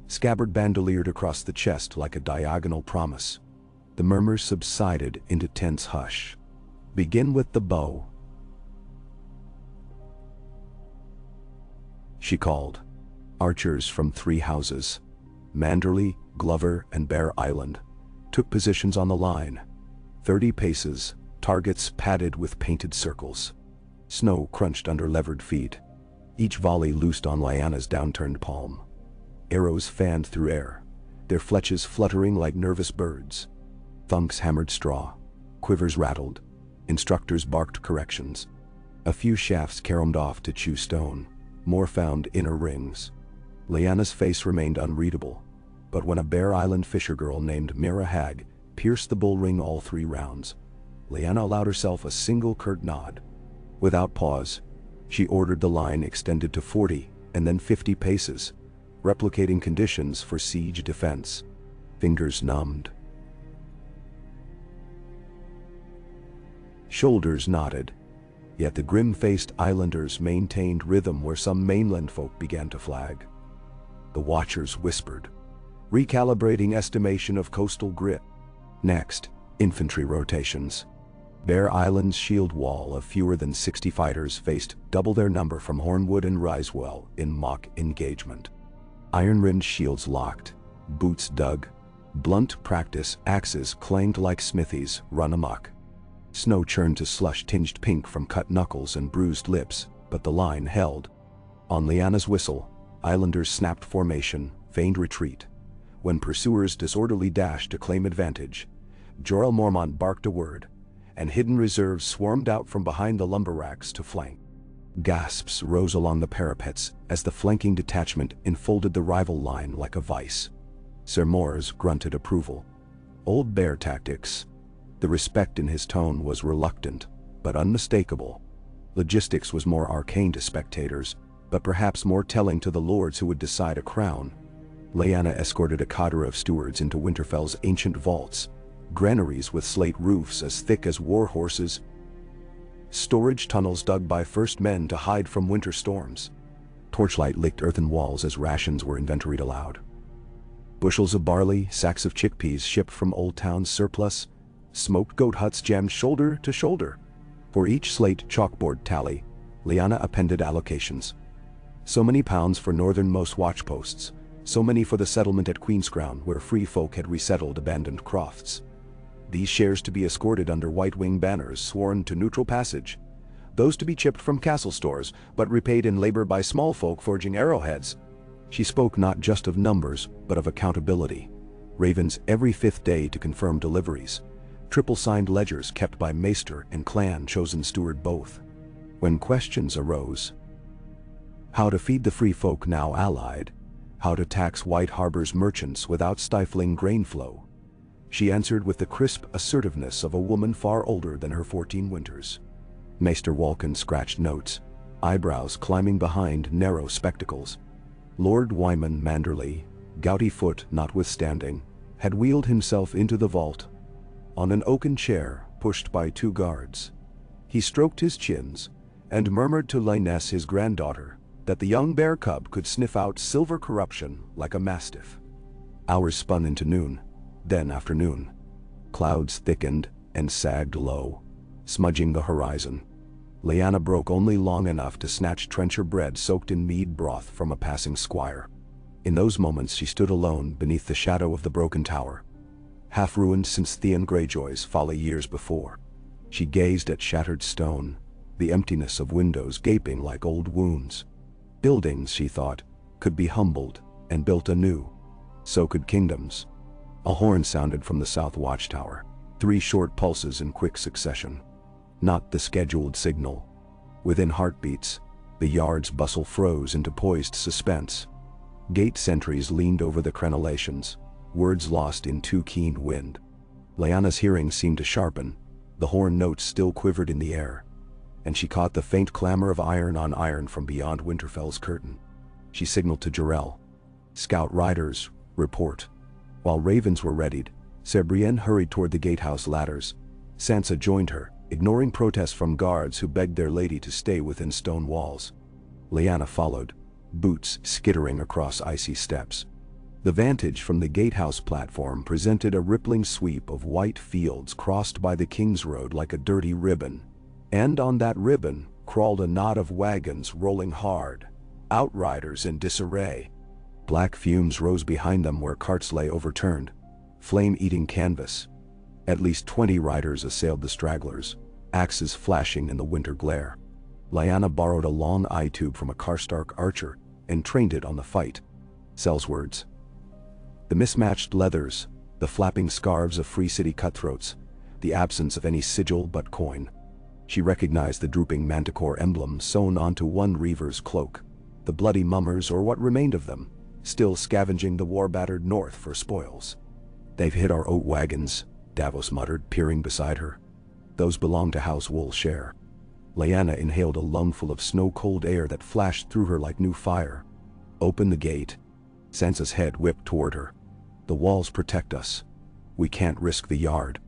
scabbard bandoliered across the chest like a diagonal promise. The murmurs subsided into tense hush. "Begin with the bow," she called. Archers from 3 houses, Manderley, Glover, and Bear Island, took positions on the line. 30 paces, targets padded with painted circles. Snow crunched under levered feet, each volley loosed on Lyanna's downturned palm. Arrows fanned through air, their fletches fluttering like nervous birds. Thunks hammered straw, quivers rattled, instructors barked corrections. A few shafts caromed off to chew stone, more found inner rings. Lyanna's face remained unreadable, but when a Bear Island fisher girl named Mira Hag pierced the bull ring all 3 rounds, Lyanna allowed herself a single curt nod. Without pause, she ordered the line extended to 40 and then 50 paces, replicating conditions for siege defense. Fingers numbed. Shoulders knotted, yet the grim-faced islanders maintained rhythm where some mainland folk began to flag. The watchers whispered, recalibrating estimation of coastal grit. Next, infantry rotations. Bear Island's shield wall of fewer than 60 fighters faced double their number from Hornwood and Risewell in mock engagement. Iron-rimmed shields locked, boots dug, blunt practice axes clanged like smithies run amok. Snow churned to slush-tinged pink from cut knuckles and bruised lips, but the line held. On Lyanna's whistle, Islanders snapped formation, feigned retreat. When pursuers disorderly dashed to claim advantage, Jorel Mormont barked a word, and hidden reserves swarmed out from behind the lumber racks to flank. Gasps rose along the parapets as the flanking detachment enfolded the rival line like a vice. Sir Mors grunted approval. Old bear tactics. The respect in his tone was reluctant, but unmistakable. Logistics was more arcane to spectators, but perhaps more telling to the lords who would decide a crown. Lyanna escorted a cadre of stewards into Winterfell's ancient vaults, granaries with slate roofs as thick as war horses, storage tunnels dug by first men to hide from winter storms. Torchlight licked earthen walls as rations were inventoried aloud. Bushels of barley, sacks of chickpeas shipped from Old Town's surplus, smoked goat huts jammed shoulder to shoulder. For each slate chalkboard tally, Lyanna appended allocations. So many pounds for northernmost watchposts, so many for the settlement at Queenscrown where free folk had resettled abandoned crofts. These shares to be escorted under White Wing banners sworn to neutral passage, those to be chipped from castle stores but repaid in labor by small folk forging arrowheads. She spoke not just of numbers but of accountability. Ravens every 5th day to confirm deliveries. Triple-signed ledgers kept by maester and clan chosen steward both. When questions arose, how to feed the free folk now allied, how to tax White Harbor's merchants without stifling grain flow, she answered with the crisp assertiveness of a woman far older than her 14 winters. Maester Walken scratched notes, eyebrows climbing behind narrow spectacles. Lord Wyman Manderley, gouty foot notwithstanding, had wheeled himself into the vault. On an oaken chair, pushed by 2 guards, he stroked his chins and murmured to Lyness, his granddaughter, that the young bear cub could sniff out silver corruption like a mastiff. Hours spun into noon, then afternoon. Clouds thickened and sagged low, smudging the horizon. Lyanna broke only long enough to snatch trencher bread soaked in mead broth from a passing squire. In those moments she stood alone beneath the shadow of the broken tower, half-ruined since Theon Greyjoy's folly years before. She gazed at shattered stone, the emptiness of windows gaping like old wounds. Buildings, she thought, could be humbled and built anew. So could kingdoms. A horn sounded from the south watchtower, 3 short pulses in quick succession. Not the scheduled signal. Within heartbeats, the yard's bustle froze into poised suspense. Gate sentries leaned over the crenellations, words lost in too keen wind. Lyanna's hearing seemed to sharpen. The horn notes still quivered in the air, and she caught the faint clamor of iron on iron from beyond Winterfell's curtain. She signaled to Jorel. Scout riders, report. While ravens were readied, Ser Brienne hurried toward the gatehouse ladders. Sansa joined her, ignoring protests from guards who begged their lady to stay within stone walls. Lyanna followed, boots skittering across icy steps. The vantage from the gatehouse platform presented a rippling sweep of white fields crossed by the King's Road like a dirty ribbon. And on that ribbon crawled a knot of wagons rolling hard, outriders in disarray. Black fumes rose behind them where carts lay overturned, flame-eating canvas. At least 20 riders assailed the stragglers, axes flashing in the winter glare. Lyanna borrowed a long eye tube from a Karstark archer and trained it on the fight. Sel's words. The mismatched leathers, the flapping scarves of Free City cutthroats, the absence of any sigil but coin. She recognized the drooping manticore emblem sewn onto one reaver's cloak, the bloody mummers or what remained of them, still scavenging the war-battered north for spoils. They've hit our oat wagons, Davos muttered, peering beside her. Those belong to House Woolshare. Lyanna inhaled a lungful of snow-cold air that flashed through her like new fire. Open the gate. Sansa's head whipped toward her. The walls protect us. We can't risk the yard.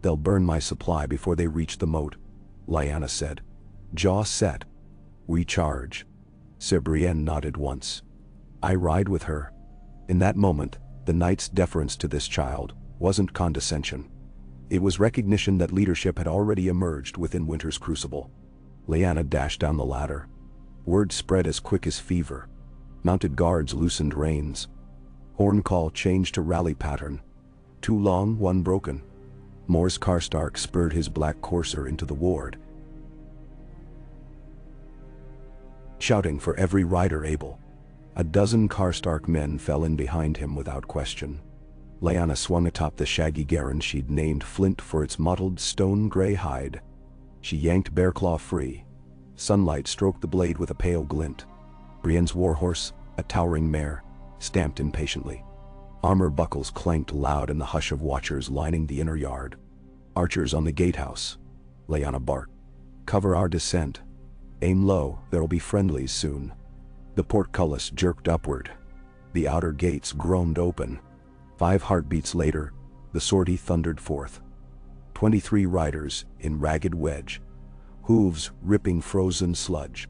They'll burn my supply before they reach the moat, Lyanna said, jaw set. We charge. Ser Brienne nodded once. I ride with her. In that moment, the knight's deference to this child wasn't condescension. It was recognition that leadership had already emerged within Winter's crucible. Lyanna dashed down the ladder. Word spread as quick as fever. Mounted guards loosened reins. Horn call changed to rally pattern. 2 long, 1 broken. Morse Karstark spurred his black courser into the ward, shouting for every rider able. A dozen Karstark men fell in behind him without question. Lyanna swung atop the shaggy Garen she'd named Flint for its mottled stone-gray hide. She yanked Bearclaw free. Sunlight stroked the blade with a pale glint. Brienne's warhorse, a towering mare, stamped impatiently. Armor buckles clanked loud in the hush of watchers lining the inner yard. Archers on the gatehouse. Lyanna barked. Cover our descent. Aim low, there'll be friendlies soon. The portcullis jerked upward. The outer gates groaned open. 5 heartbeats later, the sortie thundered forth. 23 riders in ragged wedge, hooves ripping frozen sludge.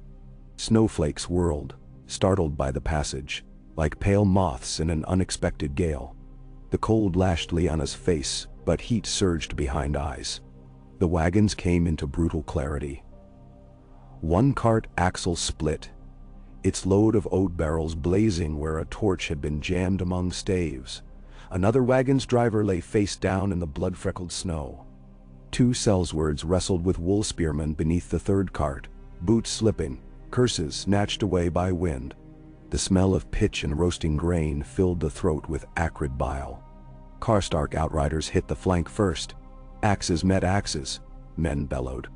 Snowflakes whirled, startled by the passage, like pale moths in an unexpected gale. The cold lashed Lyanna's face, but heat surged behind eyes. The wagons came into brutal clarity. One cart axle split, its load of oat barrels blazing where a torch had been jammed among staves. Another wagon's driver lay face down in the blood-freckled snow. 2 sellswords wrestled with wool spearmen beneath the third cart, boots slipping, curses snatched away by wind. The smell of pitch and roasting grain filled the throat with acrid bile. Karstark outriders hit the flank first. Axes met axes, men bellowed.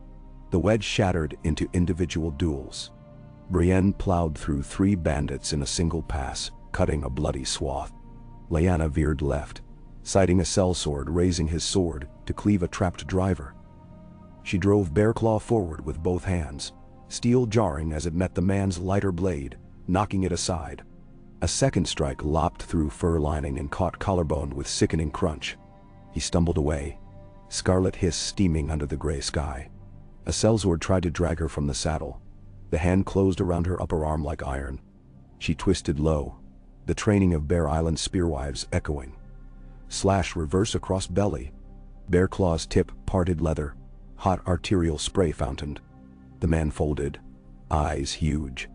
The wedge shattered into individual duels. Brienne plowed through 3 bandits in a single pass, cutting a bloody swath. Lyanna veered left, sighting a sellsword raising his sword to cleave a trapped driver. She drove Bearclaw forward with both hands, steel jarring as it met the man's lighter blade, knocking it aside. A second strike lopped through fur lining and caught collarbone with sickening crunch. He stumbled away, scarlet hiss steaming under the gray sky. A sellsword tried to drag her from the saddle. The hand closed around her upper arm like iron. She twisted low, the training of Bear Island spearwives echoing. Slash reverse across belly. Bearclaw's tip parted leather, hot arterial spray fountained. The man folded, eyes huge.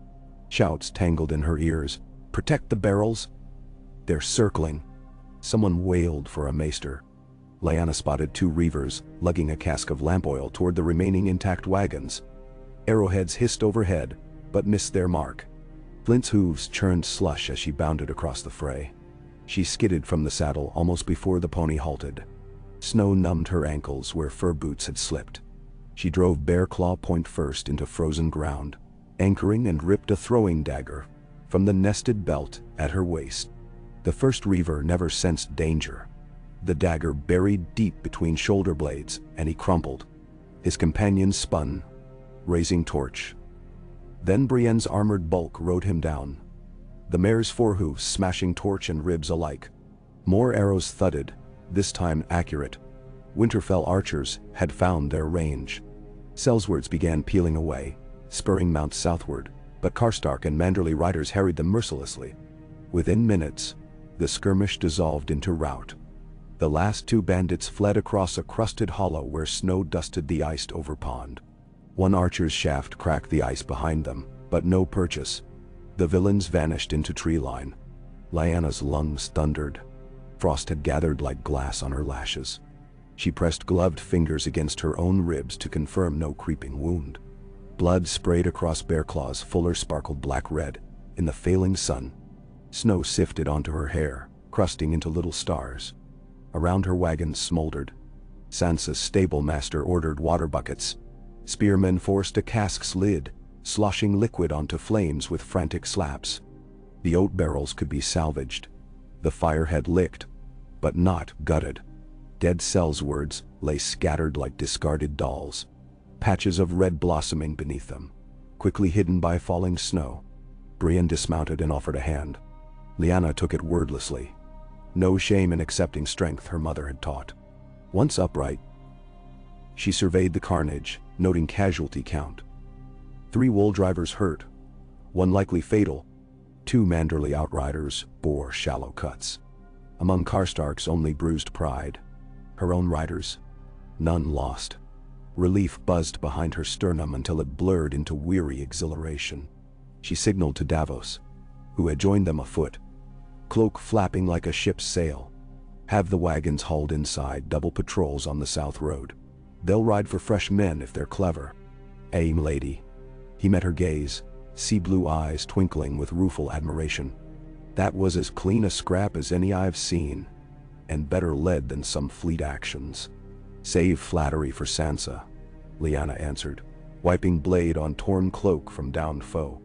Shouts tangled in her ears. Protect the barrels! They're circling. Someone wailed for a maester. Lyanna spotted 2 reavers lugging a cask of lamp oil toward the remaining intact wagons. Arrowheads hissed overhead, but missed their mark. Flint's hooves churned slush as she bounded across the fray. She skidded from the saddle almost before the pony halted. Snow numbed her ankles where fur boots had slipped. She drove Bearclaw point first into frozen ground, anchoring and ripped a throwing dagger from the nested belt at her waist. The first reaver never sensed danger. The dagger buried deep between shoulder blades, and he crumpled. His companion spun, raising torch. Then Brienne's armored bulk rode him down, the mare's forehooves smashing torch and ribs alike. More arrows thudded, this time accurate. Winterfell archers had found their range. Sellswords began peeling away, spurring mounts southward, but Karstark and Manderley riders harried them mercilessly. Within minutes, the skirmish dissolved into rout. The last 2 bandits fled across a crusted hollow where snow dusted the iced-over pond. One archer's shaft cracked the ice behind them, but no purchase. The villains vanished into tree line. Lyanna's lungs thundered. Frost had gathered like glass on her lashes. She pressed gloved fingers against her own ribs to confirm no creeping wound. Blood sprayed across Bearclaw's fuller sparkled black-red in the failing sun. Snow sifted onto her hair, crusting into little stars. Around her wagons smoldered. Sansa's stable master ordered water buckets. Spearmen forced a cask's lid, sloshing liquid onto flames with frantic slaps. The oat barrels could be salvaged. The fire had licked, but not gutted. Dead sellswords lay scattered like discarded dolls, patches of red blossoming beneath them, quickly hidden by falling snow. Brienne dismounted and offered a hand. Lyanna took it wordlessly. No shame in accepting strength her mother had taught. Once upright, she surveyed the carnage, noting casualty count. 3 wool drivers hurt, 1 likely fatal. 2 Manderley outriders bore shallow cuts. Among Karstark's only bruised pride, her own riders, None lost. Relief buzzed behind her sternum until it blurred into weary exhilaration. She signaled to Davos, who had joined them afoot, cloak flapping like a ship's sail. "Have the wagons hauled inside, double patrols on the south road. They'll ride for fresh men if they're clever." "Aye, m'lady." He met her gaze, sea-blue eyes twinkling with rueful admiration. "That was as clean a scrap as any I've seen, and better led than some fleet actions." "Save flattery for Sansa," Lyanna answered, wiping blade on torn cloak from downed foe.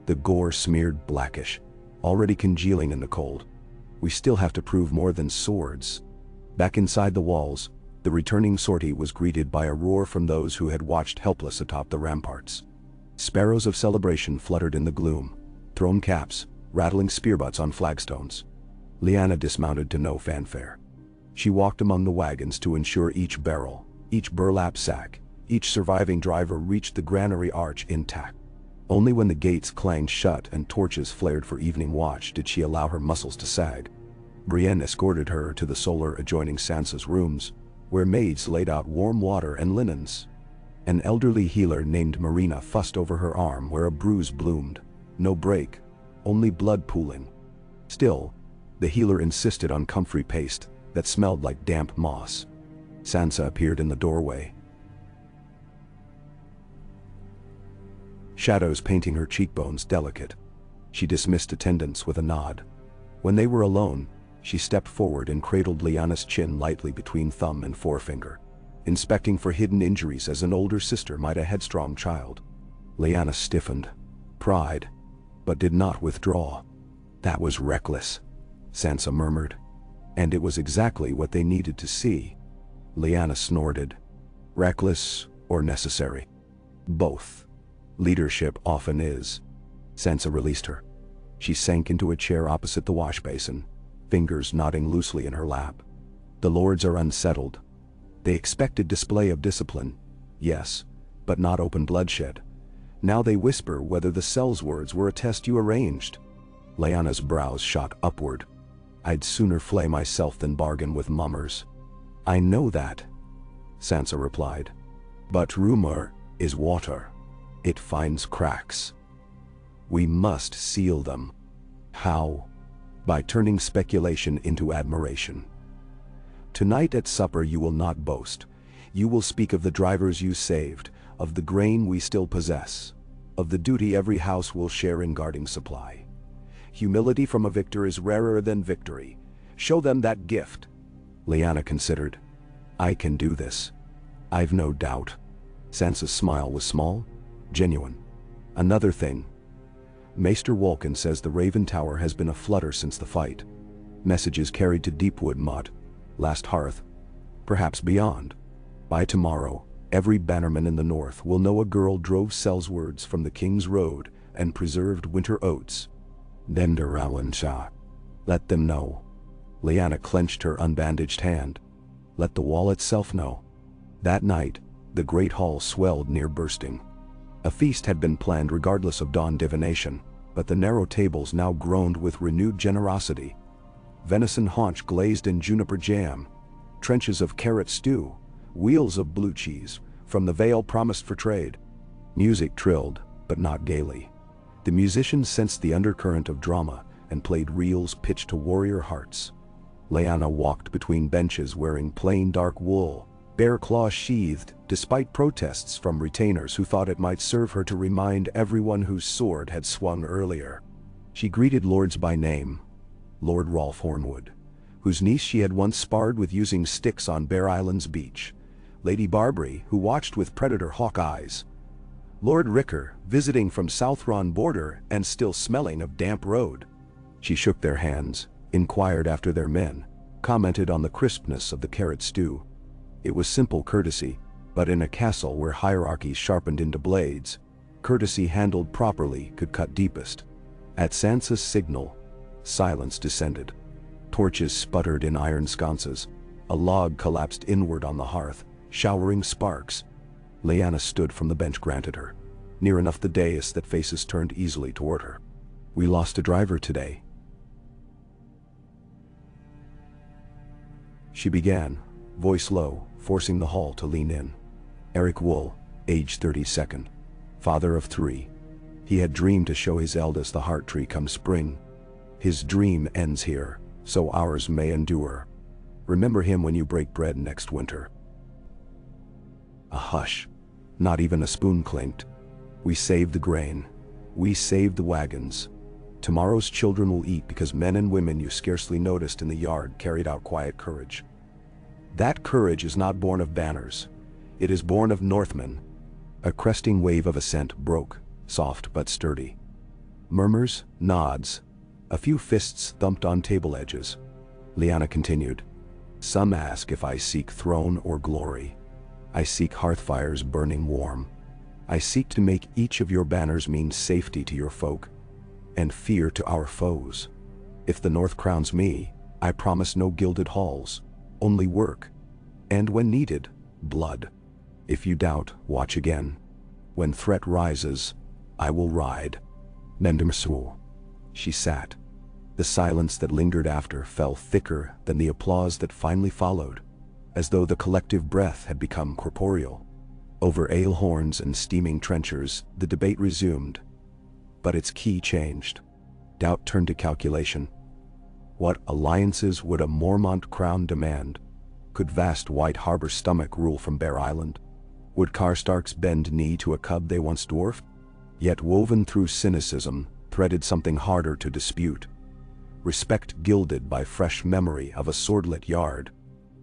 The gore smeared blackish, already congealing in the cold. "We still have to prove more than swords." Back inside the walls, the returning sortie was greeted by a roar from those who had watched helpless atop the ramparts. Sparrows of celebration fluttered in the gloom, thrown caps, rattling spearbutts on flagstones. Lyanna dismounted to no fanfare. She walked among the wagons to ensure each barrel, each burlap sack, each surviving driver reached the granary arch intact. Only when the gates clanged shut and torches flared for evening watch did she allow her muscles to sag. Brienne escorted her to the solar adjoining Sansa's rooms, where maids laid out warm water and linens. An elderly healer named Marina fussed over her arm where a bruise bloomed. No break, only blood pooling. Still, the healer insisted on comfrey paste that smelled like damp moss. Sansa appeared in the doorway, shadows painting her cheekbones delicate. She dismissed attendants with a nod. When they were alone, she stepped forward and cradled Lyanna's chin lightly between thumb and forefinger, inspecting for hidden injuries as an older sister might a headstrong child. Lyanna stiffened, pride, but did not withdraw. "That was reckless," Sansa murmured. "And it was exactly what they needed to see." Lyanna snorted. "Reckless or necessary?" "Both. Leadership often is." Sansa released her. She sank into a chair opposite the wash basin, fingers knotting loosely in her lap. "The lords are unsettled. They expected display of discipline, yes, but not open bloodshed. Now they whisper whether the cell's words were a test you arranged." Lyanna's brows shot upward. "I'd sooner flay myself than bargain with mummers." "I know that," Sansa replied. "But rumor is water. It finds cracks. We must seal them." "How?" "By turning speculation into admiration. Tonight at supper you will not boast. You will speak of the drivers you saved, of the grain we still possess, of the duty every house will share in guarding supply. Humility from a victor is rarer than victory. Show them that gift." Lyanna considered. "I can do this. I've no doubt." Sansa's smile was small, genuine. "Another thing. Maester Wolkin says the Raven Tower has been aflutter since the fight. Messages carried to Deepwood Motte, Last Hearth, perhaps beyond. By tomorrow, every bannerman in the north will know a girl drove sellswards from the King's Road and preserved winter oats. Denderowensha. Let them know." Lyanna clenched her unbandaged hand. "Let the wall itself know." That night, the great hall swelled near bursting. A feast had been planned regardless of dawn divination, but the narrow tables now groaned with renewed generosity. Venison haunch glazed in juniper jam, trenches of carrot stew, wheels of blue cheese, from the Vale promised for trade. Music trilled, but not gaily. The musicians sensed the undercurrent of drama and played reels pitched to warrior hearts. Lyanna walked between benches wearing plain dark wool, bear claw sheathed, despite protests from retainers who thought it might serve her to remind everyone whose sword had swung earlier. She greeted lords by name. Lord Rolf Hornwood, whose niece she had once sparred with using sticks on Bear Island's beach. Lady Barbary, who watched with predator hawk eyes. Lord Ricker, visiting from Southron border and still smelling of damp road. She shook their hands, inquired after their men, commented on the crispness of the carrot stew. It was simple courtesy, but in a castle where hierarchies sharpened into blades, courtesy handled properly could cut deepest. At Sansa's signal, silence descended. Torches sputtered in iron sconces. A log collapsed inward on the hearth, showering sparks. Lyanna stood from the bench granted her, near enough the dais that faces turned easily toward her. "We lost a driver today," she began, voice low, forcing the hall to lean in. Eric Wool, age 32nd, father of 3. He had dreamed to show his eldest the heart tree come spring. His dream ends here, so ours may endure. Remember him when you break bread next winter. A hush. Not even a spoon clinked. We saved the grain. We saved the wagons. Tomorrow's children will eat because men and women you scarcely noticed in the yard carried out quiet courage. That courage is not born of banners. It is born of Northmen. A cresting wave of assent broke, soft but sturdy. Murmurs, nods. A few fists thumped on table edges. Lyanna continued. Some ask if I seek throne or glory. I seek hearth fires burning warm. I seek to make each of your banners mean safety to your folk, and fear to our foes. If the North crowns me, I promise no gilded halls, only work, and when needed, blood. If you doubt, watch again. When threat rises, I will ride. Mendemsu. She sat. The silence that lingered after fell thicker than the applause that finally followed, as though the collective breath had become corporeal. Over ale horns and steaming trenchers, the debate resumed. But its key changed. Doubt turned to calculation. What alliances would a Mormont crown demand? Could vast White Harbor stomach rule from Bear Island? Would Karstarks bend knee to a cub they once dwarfed? Yet woven through cynicism, threaded something harder to dispute. Respect gilded by fresh memory of a swordlit yard.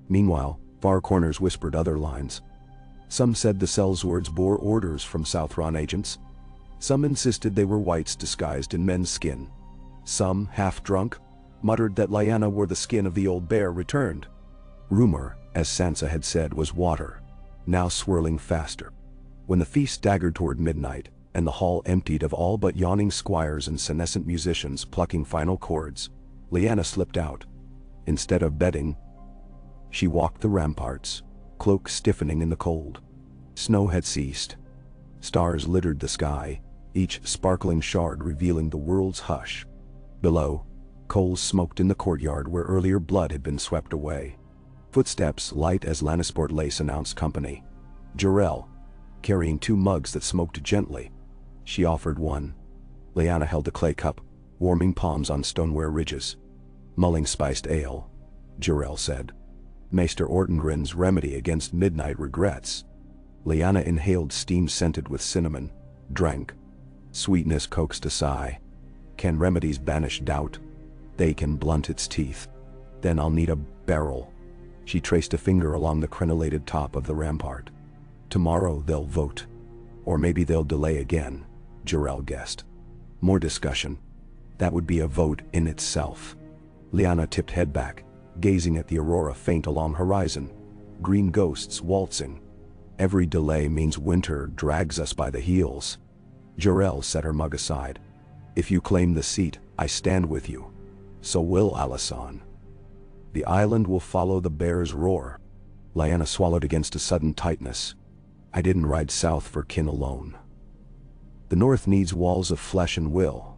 Meanwhile, far corners whispered other lines. Some said the sellswords bore orders from Southron agents. Some insisted they were whites disguised in men's skin. Some, half-drunk, muttered that Lyanna wore the skin of the old bear returned. Rumor, as Sansa had said, was water, now swirling faster. When the feast staggered toward midnight, and the hall emptied of all but yawning squires and senescent musicians plucking final chords, Lyanna slipped out. Instead of bedding, she walked the ramparts, cloak stiffening in the cold. Snow had ceased. Stars littered the sky, each sparkling shard revealing the world's hush. Below, coals smoked in the courtyard where earlier blood had been swept away. Footsteps light as Lannisport lace announced company. Jarrell, carrying 2 mugs that smoked gently. She offered one. Lyanna held a clay cup, warming palms on stoneware ridges. Mulling spiced ale, Jarrell said. Maester Ortengrin's remedy against midnight regrets. Lyanna inhaled steam scented with cinnamon, drank. Sweetness coaxed a sigh. Can remedies banish doubt? They can blunt its teeth. Then I'll need a barrel. She traced a finger along the crenellated top of the rampart. Tomorrow they'll vote. Or maybe they'll delay again, Jarrell guessed. More discussion. That would be a vote in itself. Lyanna tipped head back, gazing at the aurora faint along horizon. Green ghosts waltzing. Every delay means winter drags us by the heels. Jarrell set her mug aside. If you claim the seat, I stand with you. So will Alysanne. The island will follow the bear's roar. Lyanna swallowed against a sudden tightness. I didn't ride south for kin alone. The north needs walls of flesh and will.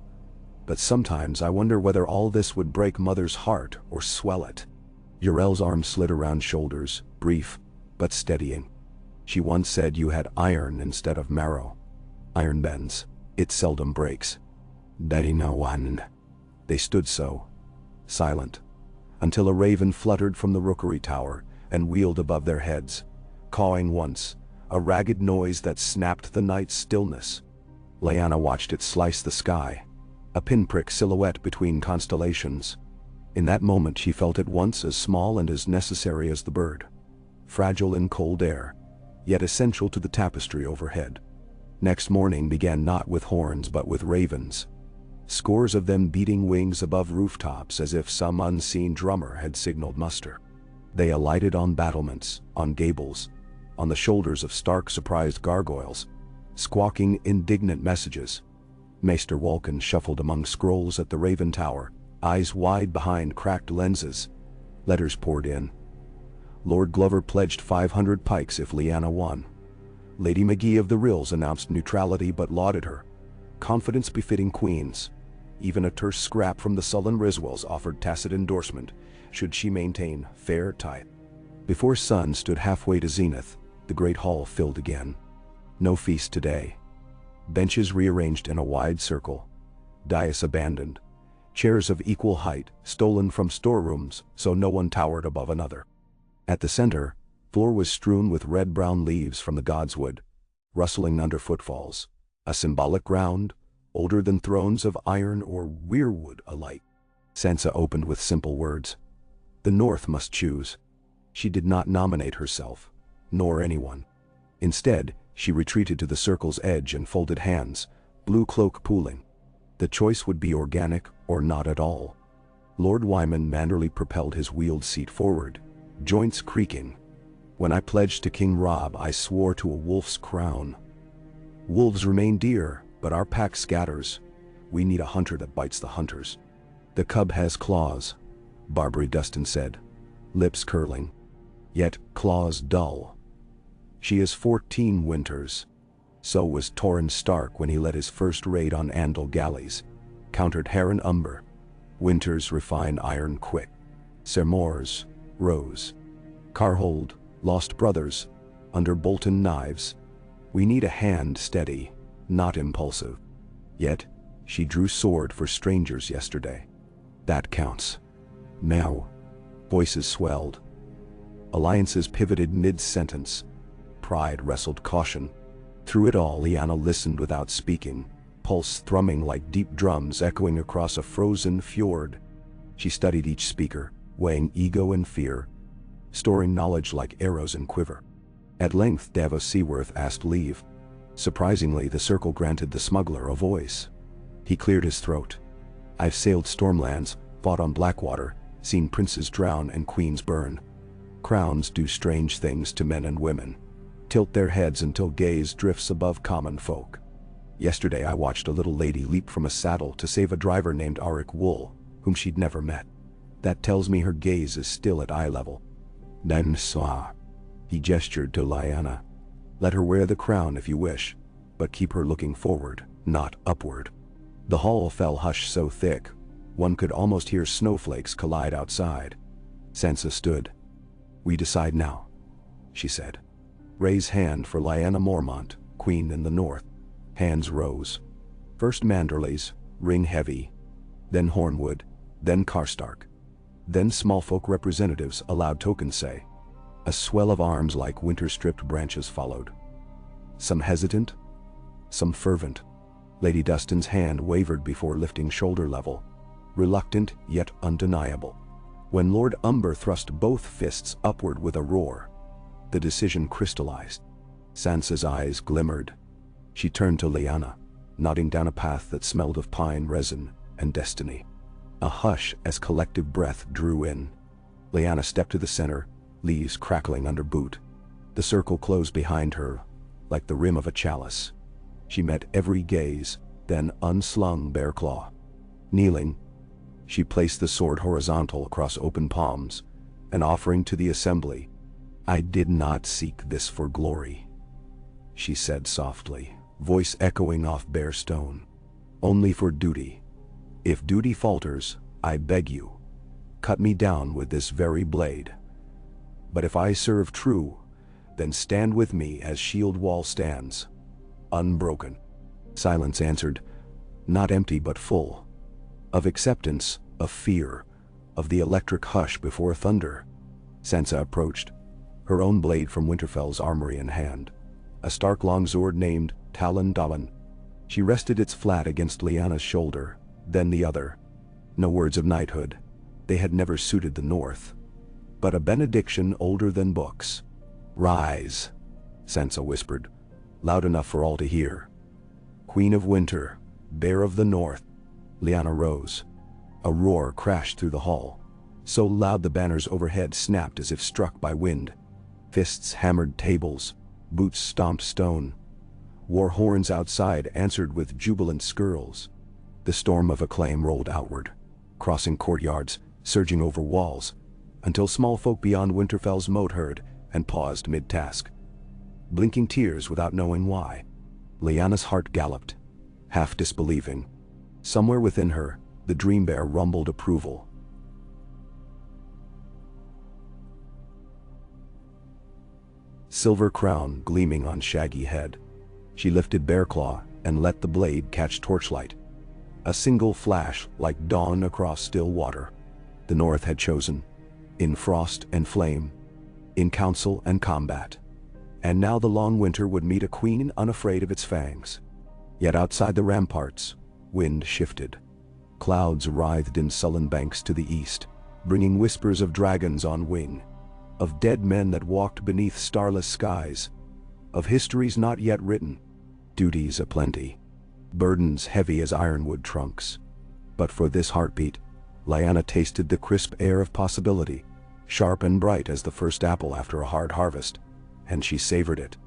But sometimes I wonder whether all this would break Mother's heart or swell it. Jarrell's arm slid around shoulders, brief, but steadying. She once said you had iron instead of marrow. Iron bends. It seldom breaks. Daddy no one. They stood so, silent, until a raven fluttered from the rookery tower and wheeled above their heads, cawing once, a ragged noise that snapped the night's stillness. Lyanna watched it slice the sky, a pinprick silhouette between constellations. In that moment she felt at once as small and as necessary as the bird, fragile in cold air, yet essential to the tapestry overhead. Next morning began not with horns but with ravens, scores of them beating wings above rooftops as if some unseen drummer had signaled muster. They alighted on battlements, on gables, on the shoulders of stark surprised gargoyles, squawking indignant messages. Maester Walken shuffled among scrolls at the Raven Tower, eyes wide behind cracked lenses. Letters poured in. Lord Glover pledged 500 pikes if Lyanna won. Lady McGee of the Rills announced neutrality but lauded her. Confidence befitting queens. Even a terse scrap from the sullen Riswells offered tacit endorsement, should she maintain fair tithe. Before sun stood halfway to zenith, the great hall filled again. No feast today. Benches rearranged in a wide circle, dais abandoned, chairs of equal height stolen from storerooms so no one towered above another. At the center, floor was strewn with red-brown leaves from the godswood, rustling under footfalls, a symbolic ground, older than thrones of iron or weirwood alike. Sansa opened with simple words. The North must choose. She did not nominate herself, nor anyone. Instead, she retreated to the circle's edge and folded hands, blue cloak pooling. The choice would be organic or not at all. Lord Wyman mannerly propelled his wheeled seat forward, joints creaking. When I pledged to King Robb, I swore to a wolf's crown. Wolves remain dear, but our pack scatters. We need a hunter that bites the hunters. The cub has claws, Barbary Dustin said, lips curling, yet claws dull. She is 14 winters. So was Torrhen Stark when he led his first raid on Andal galleys, countered Harren Umber. Winters refine iron quick. Ser Mors, Rose. Carhold, lost brothers, under Bolton knives. We need a hand steady, not impulsive. Yet, she drew sword for strangers yesterday. That counts. Now. Voices swelled. Alliances pivoted mid-sentence. Pride wrestled caution. Through it all, Lyanna listened without speaking, pulse thrumming like deep drums echoing across a frozen fjord. She studied each speaker, weighing ego and fear, storing knowledge like arrows in quiver. At length, Davos Seaworth asked leave. Surprisingly, the circle granted the smuggler a voice. He cleared his throat. I've sailed stormlands, fought on Blackwater, seen princes drown and queens burn. Crowns do strange things to men and women. Tilt their heads until gaze drifts above common folk. Yesterday I watched a little lady leap from a saddle to save a driver named Auric Wool, whom she'd never met. That tells me her gaze is still at eye level. Namsa. He gestured to Lyanna. Let her wear the crown if you wish, but keep her looking forward, not upward. The hall fell hush so thick, one could almost hear snowflakes collide outside. Sansa stood. We decide now, she said. Raise hand for Lyanna Mormont, Queen in the North. Hands rose. First Manderleys, ring heavy. Then Hornwood, then Karstark. Then smallfolk representatives allowed tokens say. A swell of arms like winter-stripped branches followed. Some hesitant, some fervent. Lady Dustin's hand wavered before lifting shoulder level, reluctant yet undeniable. When Lord Umber thrust both fists upward with a roar, the decision crystallized. Sansa's eyes glimmered. She turned to Lyanna, nodding down a path that smelled of pine resin and destiny. A hush as collective breath drew in. Lyanna stepped to the center, leaves crackling under boot. The circle closed behind her, like the rim of a chalice. She met every gaze, then unslung bare claw. Kneeling, she placed the sword horizontal across open palms, an offering to the assembly. I did not seek this for glory, she said softly, voice echoing off bare stone. Only for duty. If duty falters, I beg you, cut me down with this very blade. But if I serve true, then stand with me as shield wall stands, unbroken. Silence answered, not empty but full. Of acceptance, of fear, of the electric hush before thunder. Sansa approached, her own blade from Winterfell's armory in hand, a stark longsword named Talon Dalan. She rested its flat against Lyanna's shoulder, then the other. No words of knighthood. They had never suited the North. But a benediction older than books. Rise, Sansa whispered, loud enough for all to hear. Queen of Winter, Bear of the North. Lyanna rose. A roar crashed through the hall, so loud the banners overhead snapped as if struck by wind. Fists hammered tables, boots stomped stone. War horns outside answered with jubilant skirls. The storm of acclaim rolled outward, crossing courtyards, surging over walls, until small folk beyond Winterfell's moat heard and paused mid-task, blinking tears without knowing why. Lyanna's heart galloped, half disbelieving. Somewhere within her, the dream bear rumbled approval. silver crown gleaming on shaggy head. She lifted bare claw and let the blade catch torchlight. A single flash like dawn across still water. The North had chosen, in frost and flame, in council and combat. And now the long winter would meet a queen unafraid of its fangs. Yet outside the ramparts, wind shifted. Clouds writhed in sullen banks to the east, bringing whispers of dragons on wing, of dead men that walked beneath starless skies, of histories not yet written, duties aplenty, burdens heavy as ironwood trunks. But for this heartbeat, Lyanna tasted the crisp air of possibility, sharp and bright as the first apple after a hard harvest, and she savored it.